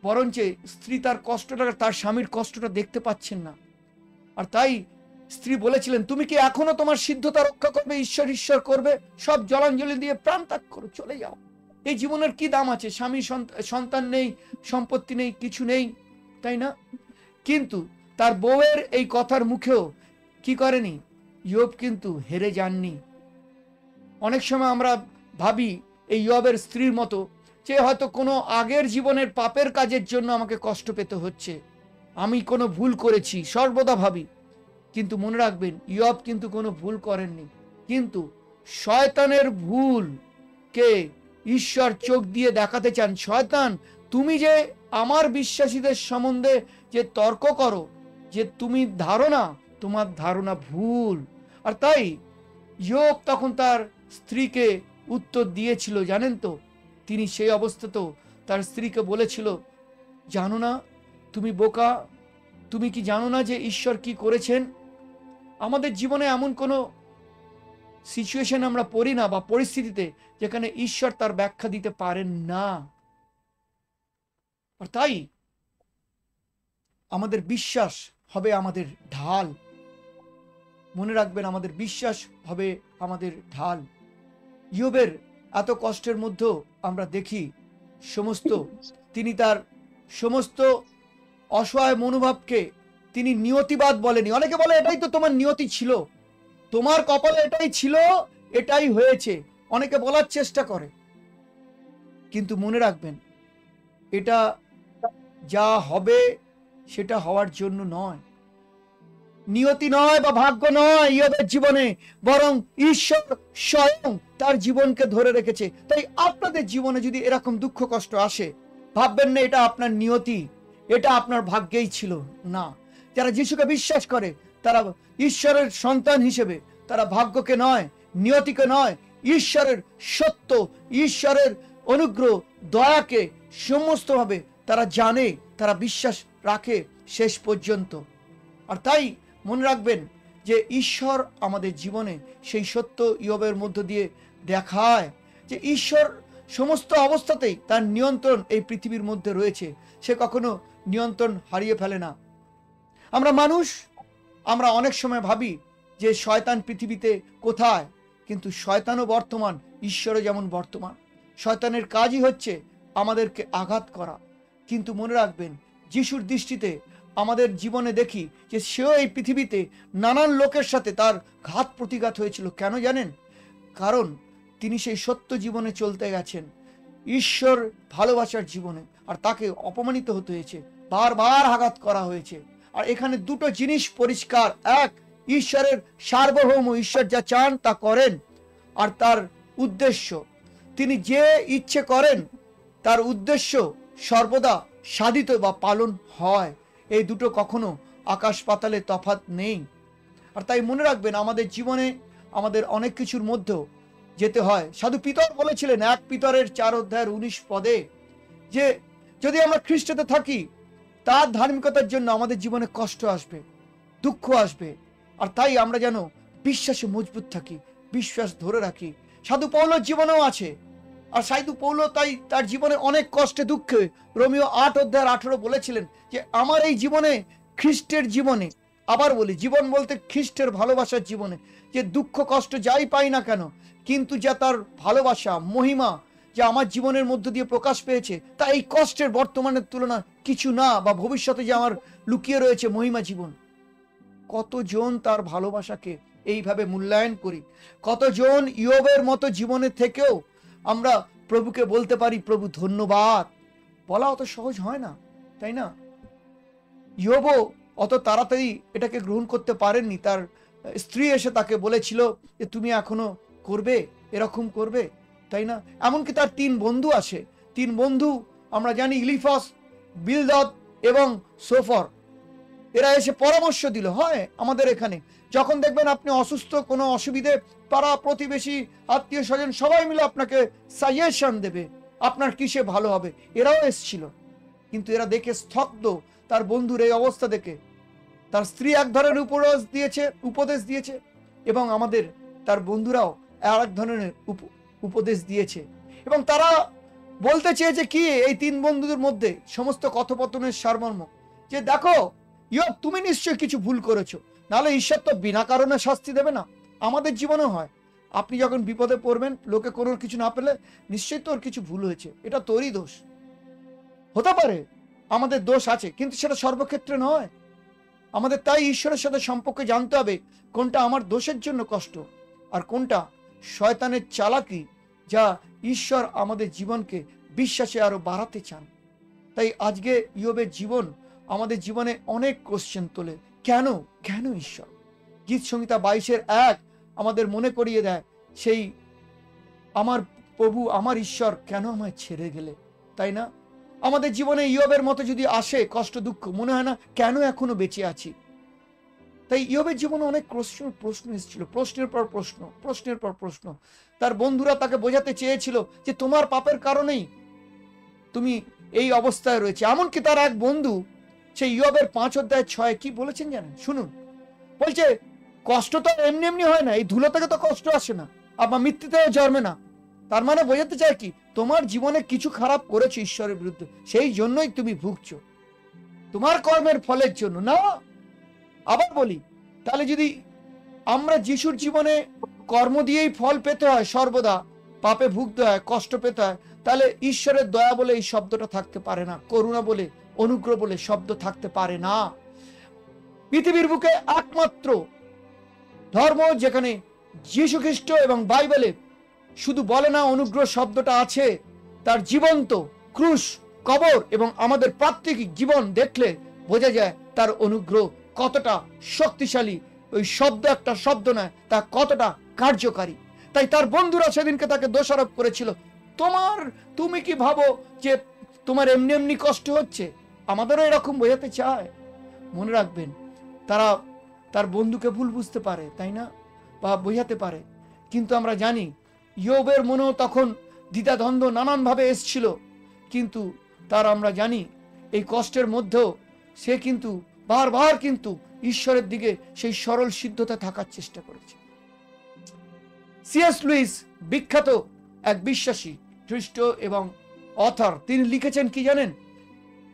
বরঞ্চ স্ত্রী তার কষ্টটা, তার স্বামীর কষ্টটা দেখতে পাচ্ছেন না। আর তাই স্ত্রী বলেছিলেন তুমি কি এখনো তোমার সিদ্ধতা রক্ষা করবে, ঈশ্বর ঈশ্বর করবে? সব জলাঞ্জলি দিয়ে প্রাণ ত্যাগ করো, চলে যাও। এই জীবনের কি দাম আছে? স্বামী, সন্তান নেই, সম্পত্তি নেই, কিছু নেই, তাই না? কিন্তু তার বউয়ের এই কথার মুখেও কি করেনি, ইয়ব কিন্তু হেরে যাননি। অনেক সময় আমরা ভাবি এই ইয়বের স্ত্রীর মতো যে হয়তো কোনো আগের জীবনের পাপের কাজের জন্য আমাকে কষ্ট পেতে হচ্ছে, আমি কোনো ভুল করেছি, সর্বদা ভাবি। কিন্তু মনে রাখবেন ইয়ব কিন্তু কোনো ভুল করেননি, কিন্তু শয়তানের ভুলকে ঈশ্বর চোখ দিয়ে দেখাতে চান, শয়তান তুমি যে আমার বিশ্বাসীদের সম্বন্ধে যে তর্ক করো, যে তুমি ধারণা, তোমার ধারণা ভুল। আর তাই ইয়োব তখন তার স্ত্রীকে উত্তর দিয়েছিল, জানেন তো, তিনি সেই অবস্থাতেও তার স্ত্রীকে বলেছিল, জানো না তুমি বোকা, তুমি কি জানো না যে ঈশ্বর কি করেছেন? আমাদের জীবনে এমন কোনো সিচুয়েশন আমরা পড়ি না বা পরিস্থিতিতে যেখানে ঈশ্বর তার ব্যাখ্যা দিতে পারেন না। আর তাই আমাদের বিশ্বাস হবে আমাদের ঢাল। মনে রাখবেন, আমাদের বিশ্বাস হবে আমাদের ঢাল। ইয়োবের এত কষ্টের মধ্যেও আমরা দেখি তিনি তার সমস্ত অসহায় মনোভাবকে তিনি নিয়তিবাদ বলেনি। অনেকে বলে এটাই তো তোমার নিয়তি ছিল, তোমার কপালে এটাই ছিল, এটাই হয়েছে, অনেকে বলার চেষ্টা করে। কিন্তু মনে রাখবেন, এটা যা হবে সেটা হওয়ার জন্য নয়, নিয়তি নয় বা ভাগ্য নয় ইয়োবের জীবনে, বরং ঈশ্বর স্বয়ং তার জীবনকে ধরে রেখেছে। তাই আপনাদের জীবনে যদি এরকম দুঃখ কষ্ট আসে, ভাববেন না এটা আপনার নিয়তি, এটা আপনার ভাগ্যেই ছিল না। যারা যিশুকে বিশ্বাস করে তারা ঈশ্বরের সন্তান হিসেবে তারা ভাগ্যকে নয়, নিয়তিকে নয়, ঈশ্বরের সত্য, ঈশ্বরের অনুগ্রহ, দয়াকে সমস্তভাবে তারা জানে, তারা বিশ্বাস রাখে শেষ পর্যন্ত। আর তাই মনে রাখবেন যে ঈশ্বর আমাদের জীবনে সেই সত্য ইয়োবের মধ্য দিয়ে দেখায় যে ঈশ্বর সমস্ত অবস্থাতেই তার নিয়ন্ত্রণ এই পৃথিবীর মধ্যে রয়েছে, সে কখনো নিয়ন্ত্রণ হারিয়ে ফেলে না। আমরা মানুষ, আমরা অনেক সময় ভাবি যে শয়তান পৃথিবীতে কোথায়, কিন্তু শয়তানও বর্তমান, ঈশ্বরও যেমন বর্তমান। শয়তানের কাজই হচ্ছে আমাদেরকে আঘাত করা, কিন্তু মনে রাখবেন যিশুর দৃষ্টিতে আমাদের জীবনে দেখি যে সেও এই পৃথিবীতে নানান লোকের সাথে তার ঘাত প্রতিঘাত হয়েছিল। কেন জানেন? কারণ তিনি সেই সত্য জীবনে চলতে গেছেন, ঈশ্বর ভালোবাসার জীবনে, আর তাকে অপমানিত হতে হয়েছে, বারবার আঘাত করা হয়েছে। আর এখানে দুটো জিনিস পরিষ্কার, এক, ঈশ্বরের সার্বভৌম, ঈশ্বর যা চান তা করেন, আর তার উদ্দেশ্য, তিনি যে ইচ্ছে করেন তার উদ্দেশ্য সর্বদা সাধিত বা পালন হয়। এই দুটো কখনো আকাশ পাতালে তফাৎ নেই। আর তাই মনে রাখবেন, আমাদের জীবনে আমাদের অনেক কিছুর মধ্যেও যেতে হয়। সাধু পিতর বলেছিলেন 1 পিতরের 4 অধ্যায়ের 19 পদে যে যদি আমরা খ্রিস্টতে থাকি, তার ধার্মিকতার জন্য আমাদের জীবনে কষ্ট আসবে, দুঃখ আসবে। আর তাই আমরা যেন বিশ্বাসে মজবুত থাকি, বিশ্বাস ধরে রাখি। সাধু পৌলোর জীবনেও আছে। আর সাধু পৌল তাই তার জীবনে অনেক কষ্টে দুঃখে রোমিও 8 অধ্যায়ের 18 বলেছিলেন যে আমার এই জীবনে, খ্রিস্টের জীবনে, আবার বলি জীবন বলতে খ্রিস্টের ভালোবাসার জীবনে, যে দুঃখ কষ্ট যাই পাই না কেন, কিন্তু যা তার ভালোবাসা, মহিমা যা আমার জীবনের মধ্য দিয়ে প্রকাশ পেয়েছে, তা এই কষ্টের বর্তমানের তুলনা কিছু না, বা ভবিষ্যতে যে আমার লুকিয়ে রয়েছে মহিমা জীবন। কতজন তার ভালোবাসাকে এইভাবে মূল্যায়ন করি, কতজন ইয়োবের মতো জীবনে থেকেও আমরা প্রভুকে বলতে পারি প্রভু ধন্যবাদ। বলা অত সহজ হয় না, তাই না? ইয়োবও অত তাড়াতাড়ি এটাকে গ্রহণ করতে পারেননি। তার স্ত্রী এসে তাকে বলেছিল যে তুমি এখনো করবে, এরকম করবে, তাই না? এমনকি তার 3 বন্ধু আসে, 3 বন্ধু আমরা জানি, ইলিফাস, বিলদদ এবং সোফর, এরা এসে পরামর্শ দিল। হয় আমাদের এখানে যখন দেখবেন আপনি অসুস্থ, কোনো অসুবিধে, পাড়া প্রতিবেশী, আত্মীয় স্বজন সবাই মিলে আপনাকে সাজেশন দেবে আপনার কিসে ভালো হবে। এরাও এসেছিল, কিন্তু এরা দেখে স্তব্ধ, তার বন্ধুর এই অবস্থা দেখে। তার স্ত্রী এক ধরনের উপদেশ দিয়েছে এবং আমাদের তার বন্ধুরাও আর এক ধরনের উপদেশ দিয়েছে। এবং তারা বলতে চেয়েছে কি, এই 3 বন্ধুদের মধ্যে সমস্ত কথোপকথনের সারমর্ম, যে দেখো ইয়োব, তুমি নিশ্চয়ই কিছু ভুল করেছো, নাহলে ঈশ্বর তো বিনা কারণে শাস্তি দেবে না। আমাদের জীবনে হয়, আপনি যখন বিপদে পড়বেন, লোকে কোনো কিছু না পেলে নিশ্চয়ই তোর কিছু ভুল হয়েছে, এটা তোরই দোষ। হতে পারে আমাদের দোষ আছে, কিন্তু সেটা সর্বক্ষেত্রে নয়। আমাদের তাই ঈশ্বরের সাথে সম্পর্কে জানতে হবে কোনটা আমার দোষের জন্য কষ্ট, আর কোনটা শয়তানের চালাকি, যা ঈশ্বর আমাদের জীবনকে বিশ্বাসে আরো বাড়াতে চান। তাই আজকে ইয়োবের জীবন আমাদের জীবনে অনেক কোশ্চেন তোলে। কেন কেন ঈশ্বর? গীত সংহিতা 22-1 আমাদের মনে করিয়ে দেয় সেই আমার প্রভু আমার ঈশ্বর কেন আমায় ছেড়ে গেলে, তাই না? আমাদের জীবনে ইয়োবের মতো যদি আসে কষ্ট দুঃখ, মনে হয় না কেন এখনো বেঁচে আছি। তাই ইয়োবের জীবনে অনেক প্রশ্ন এসেছিল, প্রশ্নের পর প্রশ্ন, প্রশ্নের পর প্রশ্ন। তার বন্ধুরা তাকে বোঝাতে চেয়েছিল যে তোমার পাপের কারণেই তুমি এই অবস্থায় রয়েছে। এমনকি তার এক বন্ধু সেই ইয়োবের 5:6 কি বলেছেন জানেন? শুনুন, বলছে কষ্ট তো এমনি এমনি হয় না, এই ধুলো থেকে তো কষ্ট আসে না, আবার মৃত্যুতেও জন্মে না। তার মানে বোঝাতে চায় কি, তোমার জীবনে কিছু খারাপ করেছো ঈশ্বরের বিরুদ্ধে, সেই জন্যই তুমি ভুগছো, তোমার কর্মের ফলের জন্য না। আবার বলি, তাহলে যদি আমরা যিশুর জীবনে কর্ম দিয়েই ফল পেতে হয়, সর্বদা পাপে ভুগতে হয়, কষ্ট পেতে হয়, তাহলে ঈশ্বরের দয়া বলে এই শব্দটা থাকতে পারে না, করুণা বলে, অনুগ্রহ বলে শব্দ থাকতে পারে না। পৃথিবীর বুকে একমাত্র ধর্ম যেখানে যীশু খ্রিস্ট এবং বাইবেলে শুধু বলে না অনুগ্রহ শব্দটা আছে, তার জীবন্ত ক্রুশ, কবর এবং আমাদের প্রাত্যহিক জীবন দেখলে বোঝা যায় তার অনুগ্রহ কতটা শক্তিশালী। ওই শব্দ একটা শব্দ নয়, তা কতটা কার্যকারী। তাই তার বন্ধুরা সেদিনকে তাকে দোষারোপ করেছিল, তুমি কি ভাবো যে তোমার এমনি এমনি কষ্ট হচ্ছে? আমাদেরও এরকম বোঝাতে চায়। মনে রাখবেন, তারা তার বন্ধুকে ভুল বুঝতে পারে, তাই না, বা বোঝাতে পারে। কিন্তু আমরা জানি ইয়োবের মনেও তখন দ্বিধাদ্বন্দ্ব নানানভাবে এসছিল, কিন্তু তার আমরা জানি এই কষ্টের মধ্যেও সে কিন্তু বারবার কিন্তু ঈশ্বরের দিকে সেই সরল সিদ্ধতা থাকার চেষ্টা করেছে। সিএস লুইস, বিখ্যাত এক বিশ্বাসী খ্রিস্ট এবং অথর, তিনি লিখেছেন কি জানেন?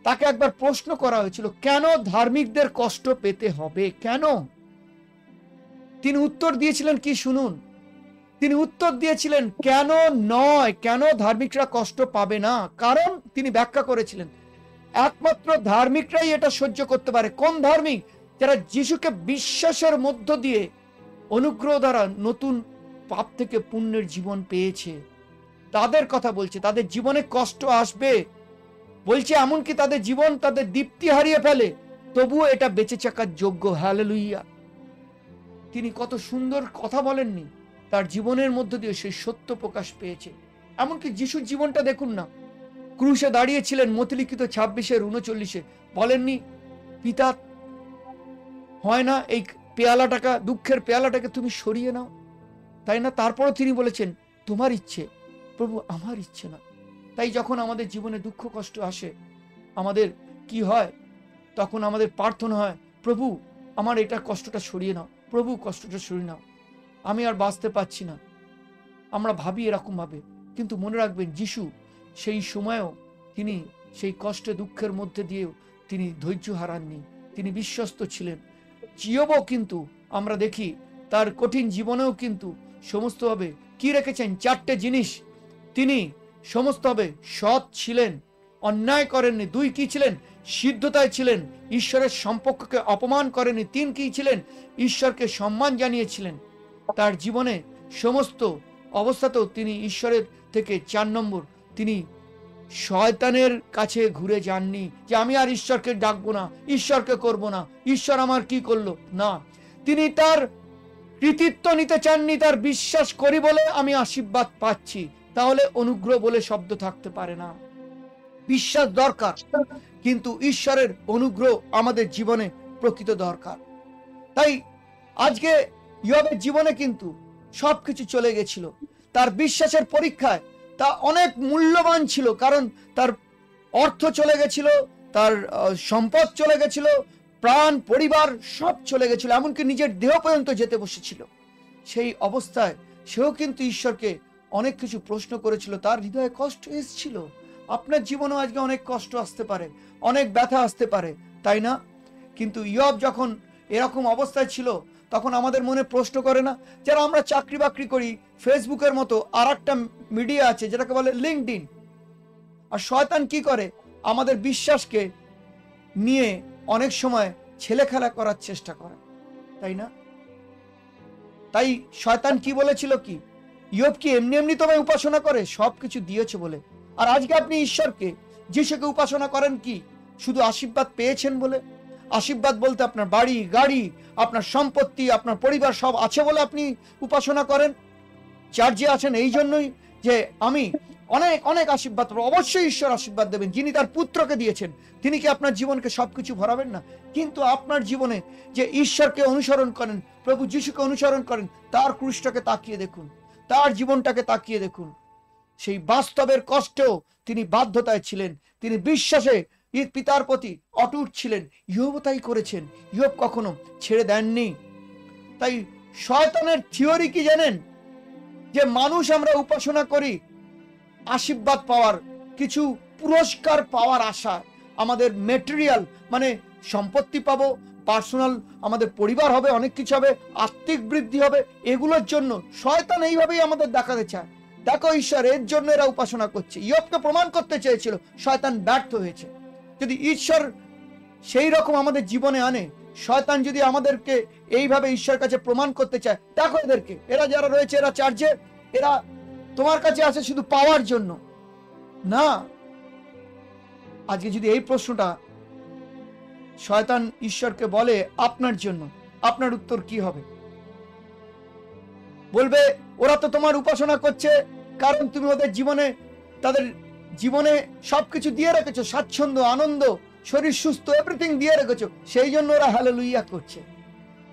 তাকে একবার প্রশ্ন করা হয়েছিল, কেন ধার্মিকদের কষ্ট পেতে হবে, কেন? তিনি উত্তর দিয়েছিলেন কি শুনুন। তিনি উত্তর দিয়েছিলেন কেন নয়, কেন ধার্মিকরা কষ্ট পাবে না, কারণ তিনি ব্যাখ্যা করেছিলেন একমাত্র ধার্মিকরাই এটা সহ্য করতে পারে। কোন ধার্মিক? যারা যিশুকে বিশ্বাসের মধ্য দিয়ে অনুগ্রহ দ্বারা নতুন পাপ থেকে পুণ্যের জীবন পেয়েছে, তাদের কথা বলছে। তাদের জীবনে কষ্ট আসবে বলছে, এমনকি তাদের জীবন তাদের দীপ্তি হারিয়ে ফেলে, তবুও এটা বেঁচে থাকার যোগ্য। হালেলুইয়া। তিনি কত সুন্দর কথা বলেননি, তার জীবনের মধ্য দিয়ে সেই সত্য প্রকাশ পেয়েছে। এমনকি যিশুর জীবনটা দেখুন না, ক্রুশে দাঁড়িয়েছিলেন, মতিলিখিত 26:39 বলেননি, পিতা হয় না এই পেয়ালাটাকে, দুঃখের পেয়ালাটাকে তুমি সরিয়ে নাও, তাই না? তারপরও তিনি বলেছেন তোমার ইচ্ছে প্রভু, আমার ইচ্ছে না। তাই যখন আমাদের জীবনে দুঃখ কষ্ট আসে, আমাদের কি হয়? তখন আমাদের প্রার্থনা হয়, প্রভু আমার এটা কষ্টটা সরিয়ে নাও, প্রভু কষ্টটা সরিয়ে নাও, আমি আর বাঁচতে পারছি না। আমরা ভাবি এরকম ভাবে, কিন্তু মনে রাখবেন যিশু সেই সময়েও তিনি সেই কষ্টে দুঃখের মধ্যে দিয়েও তিনি ধৈর্য হারাননি, তিনি বিশ্বস্ত ছিলেন। ইয়োবও কিন্তু আমরা দেখি তার কঠিন জীবনেও কিন্তু সমস্তভাবে কি রেখেছেন? 4টে জিনিস। তিনি সমস্তভাবে সৎ ছিলেন, অন্যায় করেননি। 2 কি ছিলেন? সিদ্ধতায় ছিলেন, ঈশ্বরের সম্পর্ককে অপমান করেননি। 3 কি ছিলেন? ঈশ্বরকে সম্মান জানিয়েছিলেন। তার জীবনে সমস্ত অবস্থাতেও তিনি ঈশ্বরের থেকে 4 নম্বর, তিনি শয়তানের কাছে ঘুরে যাননি যে আমি আর ঈশ্বরকে ডাকবো না, ঈশ্বরকে করব না, ঈশ্বর আমার কি করলো না। তিনি তার কৃতিত্ব নিতে চাননি, তার বিশ্বাস করি বলে আমি আশীর্বাদ পাচ্ছি, তাহলে অনুগ্রহ বলে শব্দ থাকতে পারে না। বিশ্বাস দরকার, কিন্তু ঈশ্বরের অনুগ্রহ আমাদের জীবনে প্রকৃত দরকার। তাই আজকে ইয়োবের জীবনে কিন্তু সবকিছু চলে গেছিল, তার বিশ্বাসের পরীক্ষায় তা অনেক মূল্যবান ছিল, কারণ তার অর্থ চলে গেছিল, তার সম্পদ চলে গেছিল, প্রাণ পরিবার সব চলে গেছিল, এমনকি নিজের দেহ পর্যন্ত যেতে বসেছিল। সেই অবস্থায় সেও কিন্তু ঈশ্বরকে অনেক কিছু প্রশ্ন করেছিল, তার হৃদয়ে কষ্ট এসেছিল। আপনার জীবনেও আজকে অনেক কষ্ট আসতে পারে, অনেক ব্যথা আসতে পারে, তাই না? কিন্তু ইয়োব যখন এরকম অবস্থায় ছিল, তখন আমাদের মনে প্রশ্ন করে না? যারা আমরা চাকরি বাকরি করি, ফেসবুকের মতো আর একটা মিডিয়া আছে যেটাকে বলে লিঙ্কডইন, আর শয়তান কি করে? আমাদের বিশ্বাসকে নিয়ে অনেক সময় ছেলে খেলা করার চেষ্টা করে, তাই না? তাই শয়তান কি বলেছিল? কি ইয়োব কি এমনি এমনি তোমায় উপাসনা করে? সবকিছু দিয়েছে বলে। আর আজকে আপনি ঈশ্বরকে, যিশুকে উপাসনা করেন কি শুধু আশীর্বাদ পেয়েছেন বলে? আশীর্বাদ বলতে আপনার বাড়ি গাড়ি, আপনার সম্পত্তি, আপনার পরিবার সব আছে বলে আপনি উপাসনা করেন? চার্চে আছেন এই জন্যই যে আমি অনেক অনেক আশীর্বাদ পাবো, অবশ্যই ঈশ্বর আশীর্বাদ দেবেন। যিনি তার পুত্রকে দিয়েছেন তিনি কি আপনার জীবনকে সবকিছু ভরাবেন না? কিন্তু আপনার জীবনে যে ঈশ্বরকে অনুসরণ করেন, প্রভু যিশুকে অনুসরণ করেন, তার ক্রুশটাকে তাকিয়ে দেখুন, তার জীবনটাকে তাকিয়ে দেখুন। সেই বাস্তবের কষ্টেও তিনি বাধ্যতায় ছিলেন, তিনি বিশ্বাসে পিতার প্রতি অটুট ছিলেন। ইয়োব তাই করেছেন, ইয়োব কখনো ছেড়ে দেননি। তাই শয়তানের থিওরি কি জানেন? যে মানুষ আমরা উপাসনা করি আশীর্বাদ পাওয়ার, কিছু পুরস্কার পাওয়ার আশা, আমাদের মেটেরিয়াল মানে সম্পত্তি পাবো, পার্সোনাল আমাদের পরিবার হবে, অনেক কিছু হবে, আর্থিক বৃদ্ধি হবে, এগুলোর জন্য শয়তান এইভাবেই আমাদের দেখাতে চায়। দেখো ঈশ্বর এর জন্য এরা উপাসনা করছে। ইয়োবকে প্রমাণ করতে চেয়েছিল, শয়তান ব্যর্থ হয়েছে। যদি ঈশ্বর সেই রকম আমাদের জীবনে আনে, শয়তান যদি আমাদেরকে এইভাবে ঈশ্বর কাছে প্রমাণ করতে চায়, দেখো এদেরকে, এরা যারা রয়েছে এরা চার্চে, এরা তোমার কাছে আসে শুধু পাওয়ার জন্য না। আজকে যদি এই প্রশ্নটা শয়তান ঈশ্বরকে বলে আপনার জন্য, আপনার উত্তর কি হবে? বলবে ওরা তো তোমার উপাসনা করছে কারণ তুমি ওদের জীবনে, তাদের জীবনে সবকিছু দিয়ে রেখেছো, স্বাচ্ছন্দ্য, আনন্দ, শরীর সুস্থ, এভরিথিং দিয়ে রেখেছো, সেই জন্য ওরা হালেলুইয়া করছে।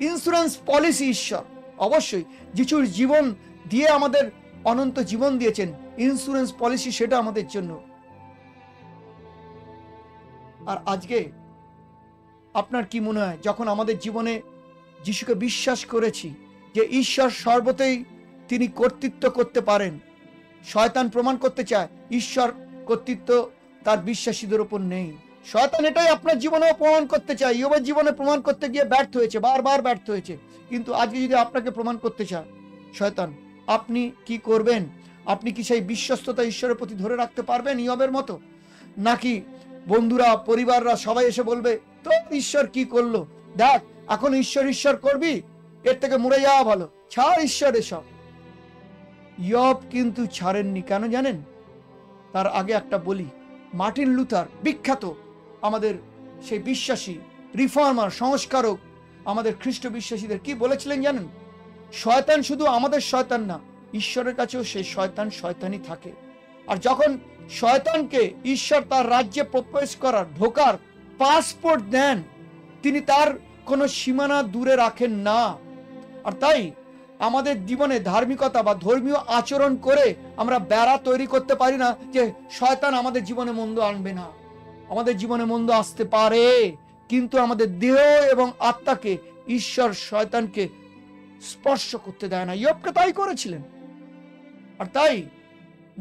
ইন্স্যুরেন্স পলিসি ঈশ্বর অবশ্যই যিশুর জীবন দিয়ে আমাদের অনন্ত জীবন দিয়েছেন, ইন্স্যুরেন্স পলিসি সেটা আমাদের জন্য। আর আজকে আপনার কি মনে হয়, যখন আমাদের জীবনে যিশুকে বিশ্বাস করেছি যে ঈশ্বর সর্বতেই তিনি কর্তৃত্ব করতে পারেন, শয়তান প্রমাণ করতে চায় ঈশ্বর কর্তৃত্ব তার বিশ্বাসীদের উপর নেই। শয়তান এটাই আপনার জীবনেও প্রমাণ করতে চায়। ইয়োবের জীবনে প্রমাণ করতে গিয়ে ব্যর্থ হয়েছে, বারবার ব্যর্থ হয়েছে। কিন্তু আজকে যদি আপনাকে প্রমাণ করতে চায় শয়তান, আপনি কি করবেন? আপনি কি সেই বিশ্বস্ততা ঈশ্বরের প্রতি ধরে রাখতে পারবেন ইয়োবের মতো? নাকি বন্ধুরা, পরিবাররা সবাই এসে বলবে তো ঈশ্বর কি করলো, দেখ এখন ঈশ্বর ঈশ্বর করবি, এর থেকে মরে যাওয়া ভালো, ছাড় ঈশ্বর এসব। ইয়োব কিন্তু ছাড়েননি। কেন জানেন? তার আগে একটা বলি, মার্টিন লুথার, বিখ্যাত আমাদের সেই বিশ্বাসী রিফর্মার, সংস্কারক, আমাদের খ্রিস্ট বিশ্বাসীদের কি বলেছিলেন জানেন? শয়তান শুধু আমাদের শয়তান না, ঈশ্বরের কাছেও সেই শয়তান শয়তানই থাকে। আর যখন শয়তানকে ঈশ্বর তার রাজ্যে প্রবেশ করার, ঢোকার পাসপোর্ট দেন, তিনি তার কোনো সীমানা দূরে রাখেন না। আর তাই আমাদের জীবনে ধার্মিকতা বা ধর্মীয় আচরণ করে আমরা বেড়া তৈরি করতে পারি না যে শয়তান আমাদের জীবনে মন্দ আনবে না। আমাদের জীবনে মন্দ আসতে পারে, কিন্তু আমাদের দেহ এবং আত্মাকে ঈশ্বর শয়তানকে স্পর্শ করতে দেয় না। ইয়োবকে তাই করেছিলেন। আর তাই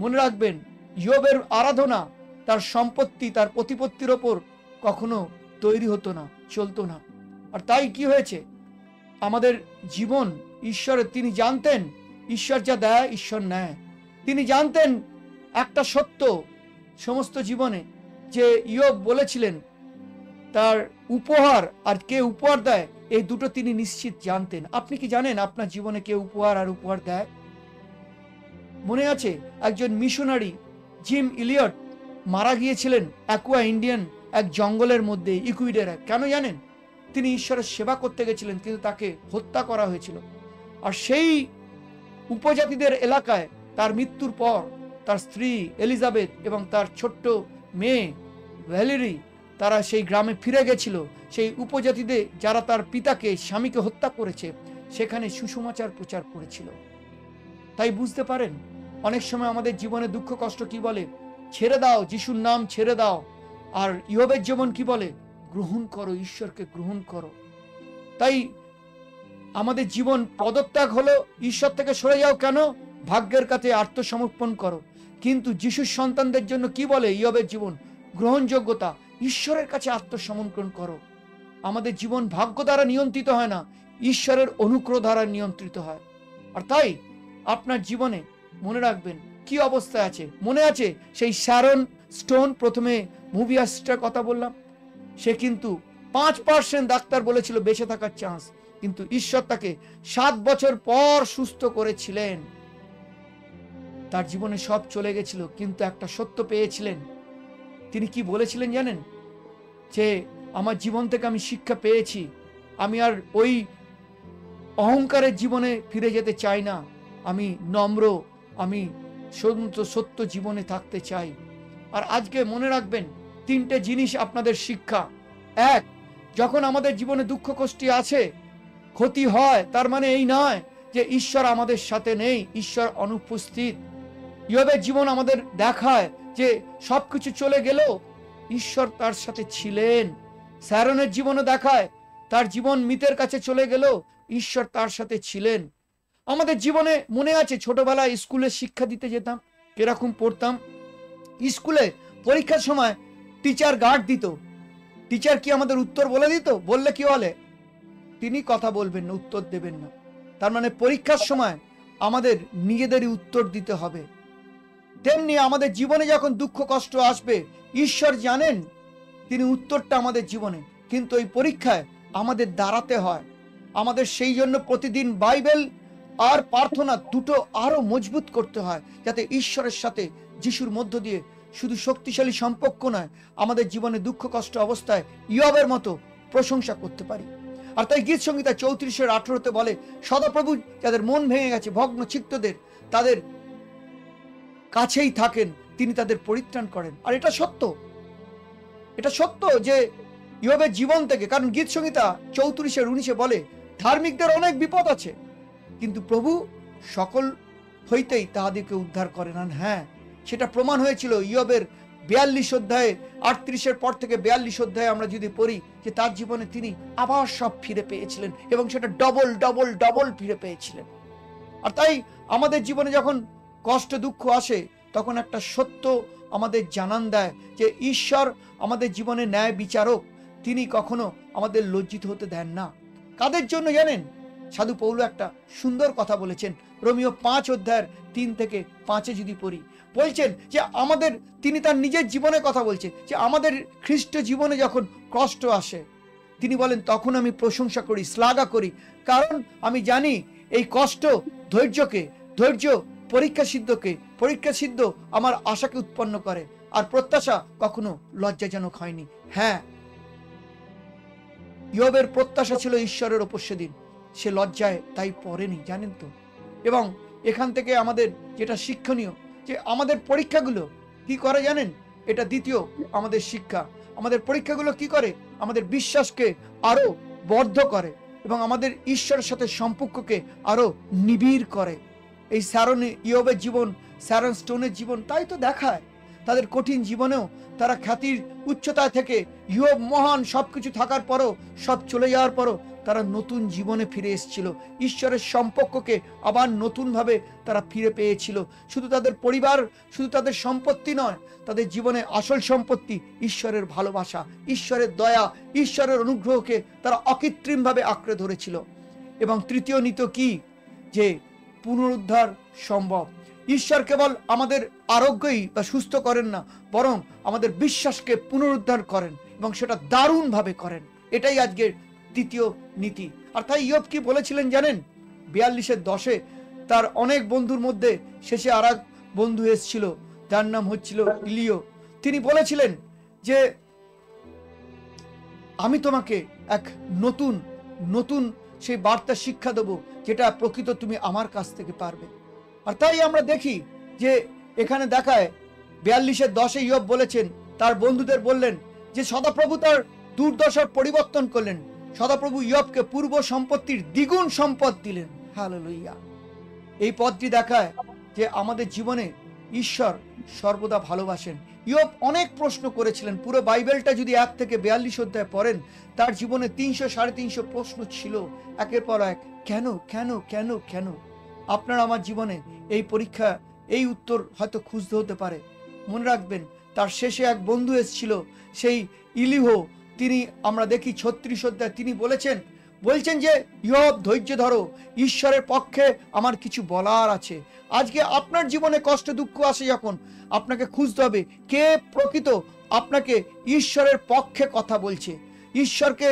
মনে রাখবেন, ইয়োবের আরাধনা তার সম্পত্তি, তার প্রতিপত্তির ওপর কখনো তৈরি হতো না, চলতো না। আর তাই কি হয়েছে, আমাদের জীবন ঈশ্বরের, তিনি জানতেন ঈশ্বর যা দেয় ঈশ্বর নেয়। তিনি জানতেন একটা সত্য সমস্ত জীবনে, যে ইয়োব বলেছিলেন তার উপহার আর কে উপহার দেয় এই দুটো তিনি নিশ্চিত জানতেন। আপনি কি জানেন আপনার জীবনে কে উপহার আর উপহার দেয়? মনে আছে একজন মিশনারি জিম ইলিয়ট মারা গিয়েছিলেন অ্যাকুয়া ইন্ডিয়ান এক জঙ্গলের মধ্যে, ইকুইডরে। কেন জানেন? তিনি ঈশ্বরের সেবা করতে গেছিলেন, কিন্তু তাকে হত্যা করা হয়েছিল। আর সেই উপজাতিদের এলাকায় তার মৃত্যুর পর তার স্ত্রী এলিজাবেথ এবং তার ছোট্ট মেয়ে ভ্যালেরি, তারা সেই গ্রামে ফিরে গেছিল। সেই উপজাতিদের যারা তার পিতাকে, স্বামীকে হত্যা করেছে, সেখানে সুসমাচার প্রচার করেছিল। তাই বুঝতে পারেন, অনেক সময় আমাদের জীবনে দুঃখ কষ্ট কি বলে? ছেড়ে দাও, যিশুর নাম ছেড়ে দাও। আর ইয়োবের জীবন কি বলে? গ্রহণ করো, ঈশ্বরকে গ্রহণ করো। তাই আমাদের জীবন পদত্যাগ হলো, ঈশ্বর থেকে সরে যাও কেন? ভাগ্যের কাছে আত্মসমর্পণ করো। কিন্তু যিশুর সন্তানদের জন্য কি বলে ইয়োবের জীবন? গ্রহণযোগ্যতা, ঈশ্বরের কাছে আত্মসমর্পণ করো। আমাদের জীবন ভাগ্য দ্বারা নিয়ন্ত্রিত হয় না, ঈশ্বরের অনুগ্রহ দ্বারা নিয়ন্ত্রিত হয়। আর তাই আপনার জীবনে মনে রাখবেন কি অবস্থায় আছে। মনে আছে সেই শ্যারন স্টোন, প্রথমে মুভি আর্টিস্টের কথা বললাম, সে কিন্তু 5% ডাক্তার বলেছিল বেঁচে থাকার চান্স, কিন্তু ঈশ্বর তাকে 7 বছর পর সুস্থ করেছিলেন। তার জীবনে সব চলে গেছিল, কিন্তু একটা সত্য পেয়েছিলেন। তিনি কি বলেছিলেন জানেন? যে আমার জীবন থেকে আমি শিক্ষা পেয়েছি, আমি আর ওই অহংকারের জীবনে ফিরে যেতে চাই না। আমি নম্র, আমি সত্য জীবনে থাকতে চাই। আর আজকে মনে রাখবেন 3টে জিনিস আপনাদের শিক্ষা। এক, যখন আমাদের জীবনে দুঃখ কষ্ট আছে, ক্ষতি হয়, তার মানে এই নয় যে ঈশ্বর আমাদের সাথে নেই, ঈশ্বর অনুপস্থিত। ইয়োবের জীবন আমাদের দেখায় যে সবকিছু চলে গেল, ঈশ্বর তার সাথে ছিলেন। স্যারনের জীবনে দেখায় তার জীবন মৃতের কাছে চলে গেল, ঈশ্বর তার সাথে ছিলেন। আমাদের জীবনে মনে আছে ছোটবেলায় স্কুলে শিক্ষা দিতে যেতাম, কিরকম পড়তাম। স্কুলে পরীক্ষার সময় টিচার গার্ড দিত। টিচার কি আমাদের উত্তর বলে দিত? বললে কি বলে? তিনি কথা বলবেন না, উত্তর দেবেন না। তার মানে পরীক্ষার সময় আমাদের নিজেদেরই উত্তর দিতে হবে। তেমনি আমাদের জীবনে যখন দুঃখ কষ্ট আসবে, ঈশ্বর জানেন তিনি উত্তরটা আমাদের জীবনে, কিন্তু ওই পরীক্ষায় আমাদের দাঁড়াতে হয়। আমাদের সেই জন্য প্রতিদিন বাইবেল আর প্রার্থনা দুটো আরো মজবুত করতে হয়, যাতে ঈশ্বরের সাথে যিশুর মধ্য দিয়ে শুধু শক্তিশালী সম্পর্ক নয়, আমাদের জীবনে দুঃখ কষ্ট অবস্থায় ইয়োবের মতো প্রশংসা করতে পারি। আর তাই গীত সংহিতা 34:18 বলে, সদাপ্রভু যাদের মন ভেঙে গেছে, ভগ্ন চিত্তদের, তাদের কাছেই থাকেন, তিনি তাদের পরিত্রাণ করেন। আর এটা সত্য, এটা সত্য যে ইয়োবের জীবন থেকে, কারণ গীত সংহিতা 34:19 বলে, ধার্মিকদের অনেক বিপদ আছে, কিন্তু প্রভু সকল হইতেই তাহাদেরকে উদ্ধার করেন। হ্যাঁ, সেটা প্রমাণ হয়েছিল ইয়োবের 42 অধ্যায়ে, 38 পর থেকে 42 অধ্যায়ে আমরা যদি পড়ি যে তার জীবনে তিনি আবার সব ফিরে পেয়েছিলেন, এবং সেটা ডবল ডবল ডবল ফিরে পেয়েছিলেন। আর তাই আমাদের জীবনে যখন কষ্ট দুঃখ আসে, তখন একটা সত্য আমাদের জানান দেয় যে ঈশ্বর আমাদের জীবনে ন্যায় বিচারক, তিনি কখনো আমাদের লজ্জিত হতে দেন না। কাদের জন্য জানেন? সাধু পৌল একটা সুন্দর কথা বলেছেন, রোমিও 5:3-5 যদি পড়ি, বলছেন যে আমাদের, তিনি তার নিজের জীবনের কথা বলছেন, যে আমাদের খ্রিস্ট জীবনে যখন কষ্ট আসে, তিনি বলেন তখন আমি প্রশংসা করি, শ্লাঘা করি, কারণ আমি জানি এই কষ্ট ধৈর্যকে, ধৈর্য পরীক্ষা সিদ্ধকে, পরীক্ষা সিদ্ধ আমার আশাকে উৎপন্ন করে, আর প্রত্যাশা কখনো লজ্জাজনক হয়নি। হ্যাঁ, ইয়োবের প্রত্যাশা ছিল ঈশ্বরের উপর, সেদিন সে লজ্জায় তাই পড়েনি, জানেন তো। এবং এখান থেকে আমাদের যেটা শিক্ষণীয়, যে আমাদের পরীক্ষাগুলো কি করে জানেন? এটা দ্বিতীয় আমাদের শিক্ষা। আমাদের পরীক্ষাগুলো কি করে? আমাদের বিশ্বাসকে আরো বর্ধ করে এবং আমাদের ঈশ্বরের সাথে সম্পর্ককে আরো নিবিড় করে। এই ইয়োবের জীবন, স্যারন স্টোনের জীবন তাই তো দেখায়। তাদের কঠিন জীবনেও তারা খ্যাতির উচ্চতায় থেকে, ইয়োব মহান সবকিছু থাকার পরও, সব চলে যাওয়ার পরও তারা নতুন জীবনে ফিরে এসেছিল। ঈশ্বরের সম্পর্ককে আবার নতুনভাবে তারা ফিরে পেয়েছিল। শুধু তাদের পরিবার, শুধু তাদের সম্পত্তি নয়, তাদের জীবনে আসল সম্পত্তি ঈশ্বরের ভালোবাসা, ঈশ্বরের দয়া, ঈশ্বরের অনুগ্রহকে তারা অকৃত্রিমভাবে আঁকড়ে ধরেছিল। এবং তৃতীয় নীতি কি? যে পুনরুদ্ধার সম্ভব। ঈশ্বর কেবল আমাদের আরোগ্যই বা সুস্থ করেন না, বরং আমাদের বিশ্বাসকে পুনরুদ্ধার করেন, এবং সেটা দারুণভাবে করেন। এটাই আজকের তৃতীয় নীতি। আর তাই ইয়োব কি বলেছিলেন জানেন? 42:10 তার অনেক বন্ধুর মধ্যে শেষে আর এক বন্ধু এসেছিল, যার নাম হচ্ছিল ইলিও। তিনি বলেছিলেন যে আমি তোমাকে এক নতুন নতুন সেই বার্তা শিক্ষা দেবো, যেটা প্রকৃত তুমি আমার কাছ থেকে পারবে। আর তাই আমরা দেখি যে এখানে দেখায় 42:10 ইয়োব বলেছেন, তার বন্ধুদের বললেন যে সদাপ্রভু তার দুর্দশার পরিবর্তন করলেন, সদাপ্রভু ইয়োবকে পূর্ব সম্পত্তির দ্বিগুণ সম্পদ দিলেন। হালেলুয়া। এই পদটি দেখায় যে আমাদের জীবনে ঈশ্বর সর্বদা ভালোবাসেন। ইয়োব অনেক প্রশ্ন করেছিলেন। পুরো বাইবেলটা যদি 1 থেকে 42 অধ্যায় পড়েন, তার জীবনে 300-350 প্রশ্ন ছিল, একের পর এক। কেন কেন কেন কেন? আপনার আমার জীবনে এই পরীক্ষা, এই উত্তর হয়তো খুঁজতে হতে পারে। মনে রাখবেন, তার শেষে এক বন্ধু এসেছিল, সেই ইলিহ। তিনি আমরা দেখি 36 অধ্যায় তিনি বলছেন যে ইয়োব ধৈর্য ধরো, ঈশ্বরের পক্ষে আমার কিছু বলার আছে। আজকে আপনার জীবনে কষ্ট দুঃখ আসে যখন, আপনাকে খুঁজতে হবে কে প্রকৃত আপনাকে ঈশ্বরের পক্ষে কথা বলছে। ঈশ্বরকে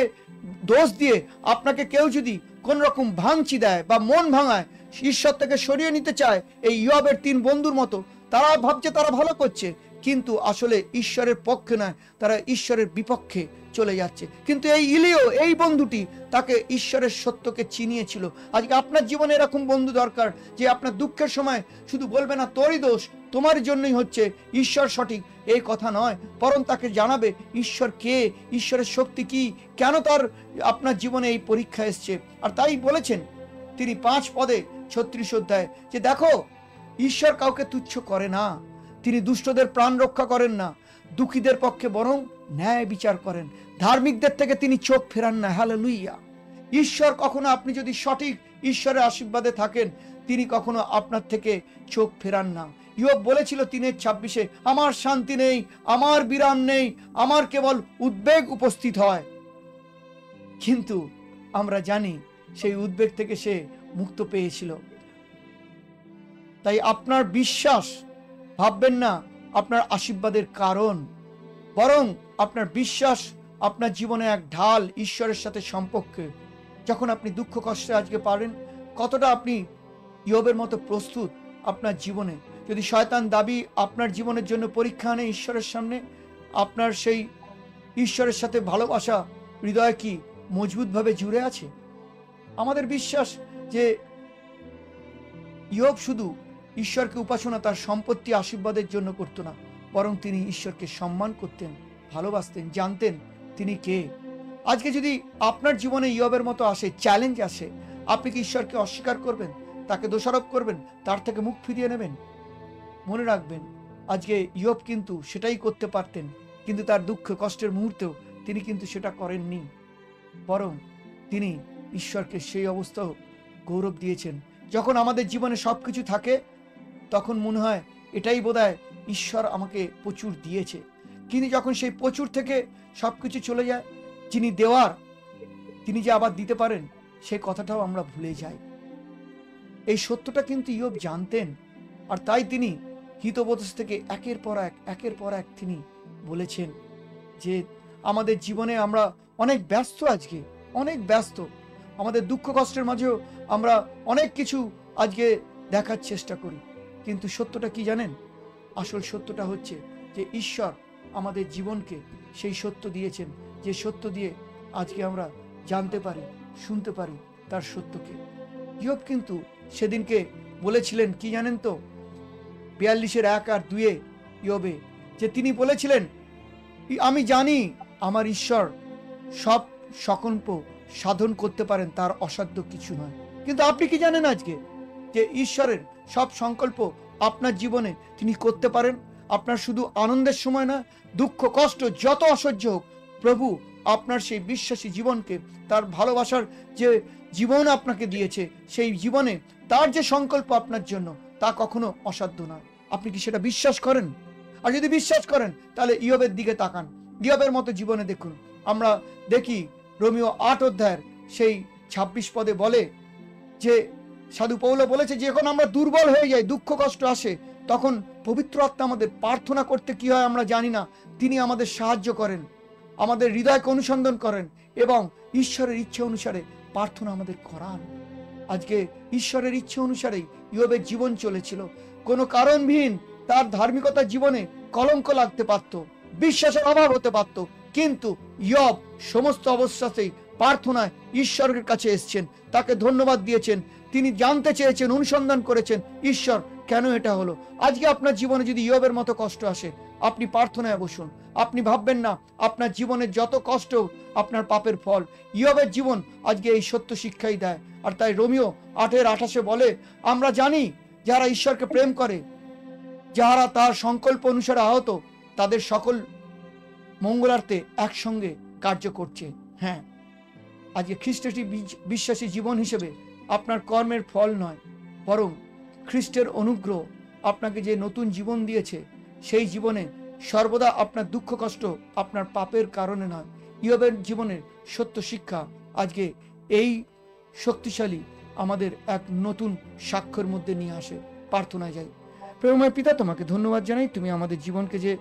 দোষ দিয়ে আপনাকে কেউ যদি কোন রকম ভাঙচি দেয় বা মন ভাঙায়, ঈশ্বর থেকে সরিয়ে নিতে চায়, এই ইয়োবের 3 বন্ধুর মতো, তারা ভাবছে তারা ভালো করছে, কিন্তু আসলে ঈশ্বরের পক্ষে নয়, তারা ঈশ্বরের বিপক্ষে চলে যাচ্ছে। কিন্তু এই ইলিও, এই বন্ধুটি তাকে ঈশ্বরের সত্যকে চিনিয়েছিল। আজকে আপনার জীবনে এরকম বন্ধু দরকার, যে আপনার দুঃখের সময় শুধু বলবে না তোরই দোষ, তোমার জন্যই হচ্ছে, ঈশ্বর সঠিক, এই কথা নয়, বরং তাকে জানাবে ঈশ্বর কে, ঈশ্বরের শক্তি কি, কেন তার আপনার জীবনে এই পরীক্ষা এসছে। আর তাই বলেছেন তিনি 5 পদে 36 অধ্যায়, যে দেখো ঈশ্বর কাউকে তুচ্ছ করে না, তিনি দুষ্টদের প্রাণ রক্ষা করেন না, দুঃখীদের পক্ষে বরং ন্যায় বিচার করেন, ধার্মিকদের থেকে তিনি চোখ ফেরান না। হালেলুইয়া। ঈশ্বর কখনো, আপনি যদি সঠিক ঈশ্বরের আশীর্বাদে থাকেন, তিনি কখনো আপনার থেকে চোখ ফেরান না। ইয়োব বলেছিল 3:26, আমার শান্তি নেই, আমার বিরাম নেই, আমার কেবল উদ্বেগ উপস্থিত হয়। কিন্তু আমরা জানি সেই উদ্বেগ থেকে সে মুক্ত পেয়েছিল। তাই আপনার বিশ্বাস, ভাববেন না আপনার আশীর্বাদের কারণ, বরং আপনার বিশ্বাস আপনার জীবনে এক ঢাল, ঈশ্বরের সাথে সম্পর্কে। যখন আপনি দুঃখ কষ্টে আজকে পারেন, কতটা আপনি ইয়োবের মতো প্রস্তুত আপনার জীবনে? যদি শয়তান দাবি আপনার জীবনের জন্য পরীক্ষা আনে ঈশ্বরের সামনে, আপনার সেই ঈশ্বরের সাথে ভালোবাসা হৃদয় কি মজবুতভাবে জুড়ে আছে? আমাদের বিশ্বাস যে ইয়োব শুধু ঈশ্বরকে উপাসনা তার সম্পত্তি আশীর্বাদের জন্য করত না, বরং তিনি ঈশ্বরকে সম্মান করতেন, ভালোবাসতেন, জানতেন তিনি কে। আজকে যদি আপনার জীবনে ইয়োবের মতো আসে, চ্যালেঞ্জ আসে, আপনি কি ঈশ্বরকে অস্বীকার করবেন, তাকে দোষারোপ করবেন, তার থেকে মুখ ফিরিয়ে নেবেন? মনে রাখবেন, আজকে ইয়োব কিন্তু সেটাই করতে পারতেন, কিন্তু তার দুঃখ কষ্টের মুহূর্তেও তিনি কিন্তু সেটা করেননি, বরং তিনি ঈশ্বরকে সেই অবস্থাও গৌরব দিয়েছেন। যখন আমাদের জীবনে সবকিছু থাকে, তখন মনে হয় এটাই বোধহয় ঈশ্বর আমাকে প্রচুর দিয়েছে, কিন্তু যখন সেই প্রচুর থেকে সবকিছু চলে যায়, যিনি দেওয়ার, তিনি যে আবার দিতে পারেন, সেই কথাটাও আমরা ভুলে যাই। এই সত্যটা কিন্তু ইয়োব জানতেন, আর তাই তিনি হিতোপদেশ থেকে একের পর এক তিনি বলেছেন যে আমাদের জীবনে আমরা অনেক ব্যস্ত, আজকে অনেক ব্যস্ত, আমাদের দুঃখ কষ্টের মাঝেও আমরা অনেক কিছু আজকে দেখার চেষ্টা করি, কিন্তু সত্যটা কি জানেন? আসল সত্যটা হচ্ছে যে ঈশ্বর আমাদের জীবনকে সেই সত্য দিয়েছেন, যে সত্য দিয়ে আজকে আমরা জানতে পারি, শুনতে পারি তার সত্যকে। ইয়োব কিন্তু সেদিনকে বলেছিলেন কি জানেন তো? 42-1 আর 2 ইয়োবে, যে তিনি বলেছিলেন, আমি জানি আমার ঈশ্বর সব সংকল্প সাধন করতে পারেন, তার অসাধ্য কিছু নয়। কিন্তু আপনি কি জানেন আজকে যে ঈশ্বরের সব সংকল্প আপনার জীবনে তিনি করতে পারেন? আপনার শুধু আনন্দের সময় না, দুঃখ কষ্ট যত অসহ্য হোক, প্রভু আপনার সেই বিশ্বাসী জীবনকে, তার ভালোবাসার যে জীবন আপনাকে দিয়েছে, সেই জীবনে তার যে সংকল্প আপনার জন্য, তা কখনো অসাধ্য নয়। আপনি কি সেটা বিশ্বাস করেন? আর যদি বিশ্বাস করেন, তাহলে ইয়োবের দিকে তাকান, ইয়োবের মতো জীবনে দেখুন। আমরা দেখি রোমিও 8 অধ্যায়ের সেই 26 পদে বলে যে সাধু পৌল বলেছে, যখন আমরা দুর্বল হয়ে যাই, দুঃখ কষ্ট আসে, তখন পবিত্র আত্মা আমাদের প্রার্থনা করতে কি হয় আমরা জানি না, তিনি আমাদের সাহায্য করেন, আমাদের হৃদয়কে অনুসন্ধান করেন এবং ঈশ্বরের ইচ্ছে অনুসারে প্রার্থনা আমাদের করান। আজকে ঈশ্বরের ইচ্ছে অনুসারেই ইয়োবের জীবন চলেছিল। কোনো কারণবিহীন তার ধার্মিকতার জীবনে কলঙ্ক লাগতে পারত, বিশ্বাসের অভাব হতে পারত, কিন্তু ইয়োব সমস্ত অবস্থাতেই প্রার্থনায় ঈশ্বরের কাছে এসেছেন, তাকে ধন্যবাদ দিয়েছেন, তিনি জানতে চেয়েছেন, অনুসন্ধান করেছেন ঈশ্বর কেন এটা হলো। আজকে আপনার জীবনে যদি ইয়োবের মতো কষ্ট আসে, আপনি প্রার্থনায় বসুন। আপনি ভাববেন না আপনার জীবনের যত কষ্ট আপনার পাপের ফল। ইয়োবের জীবন আজকে এই সত্য শিক্ষাই দেয়। আর তাই রোমিও 8:28 বলে, আমরা জানি যারা ঈশ্বরকে প্রেম করে, যারা তার সংকল্প অনুসারে আহত, তাদের সকল মঙ্গলার্থে একসঙ্গে কার্য করছে। হ্যাঁ, আজকে খ্রিস্টটি বিশ্বাসী জীবন হিসেবে আপনার কর্মের ফল নয়, বরং খ্রিস্টের অনুগ্রহ আপনাকে যে নতুন জীবন দিয়েছে, সেই জীবনে সর্বদা আপনার দুঃখ কষ্ট আপনার পাপের কারণে নয়। ইয়োবের জীবনের সত্য শিক্ষা আজকে এই শক্তিশালী আমাদের এক নতুন সাক্ষ্যের মধ্যে নিয়ে আসে। প্রার্থনায় যাই। প্রেমময় পিতা, তোমাকে ধন্যবাদ জানাই, তুমি আমাদের জীবনকে যে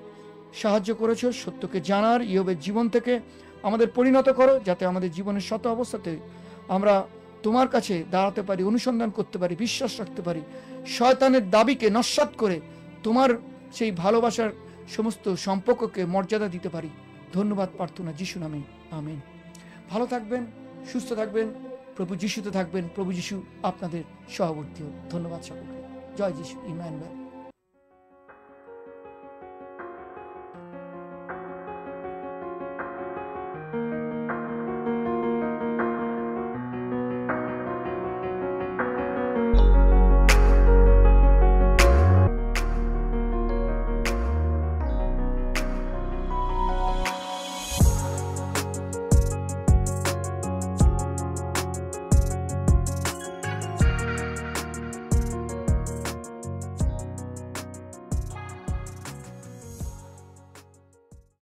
সাহায্য করেছো সত্যকে জানার, ইয়োবের জীবন থেকে আমাদের পরিণত করো, যাতে আমাদের জীবনের শত অবস্থাতে আমরা তোমার কাছে দাঁড়াতে পারি, অনুসন্ধান করতে পারি, বিশ্বাস রাখতে পারি, শয়তানের দাবিকে নস্যাৎ করে তোমার সেই ভালোবাসার সমস্ত সম্পর্ককে মর্যাদা দিতে পারি। ধন্যবাদ প্রার্থনা যিশু নামে, আমেন। ভালো থাকবেন, সুস্থ থাকবেন, প্রভু যিশুতে থাকবেন। প্রভু যিশু আপনাদের সহবর্তী হোক। ধন্যবাদ সকলকে। জয় যিশু, ইম্যানুয়েল।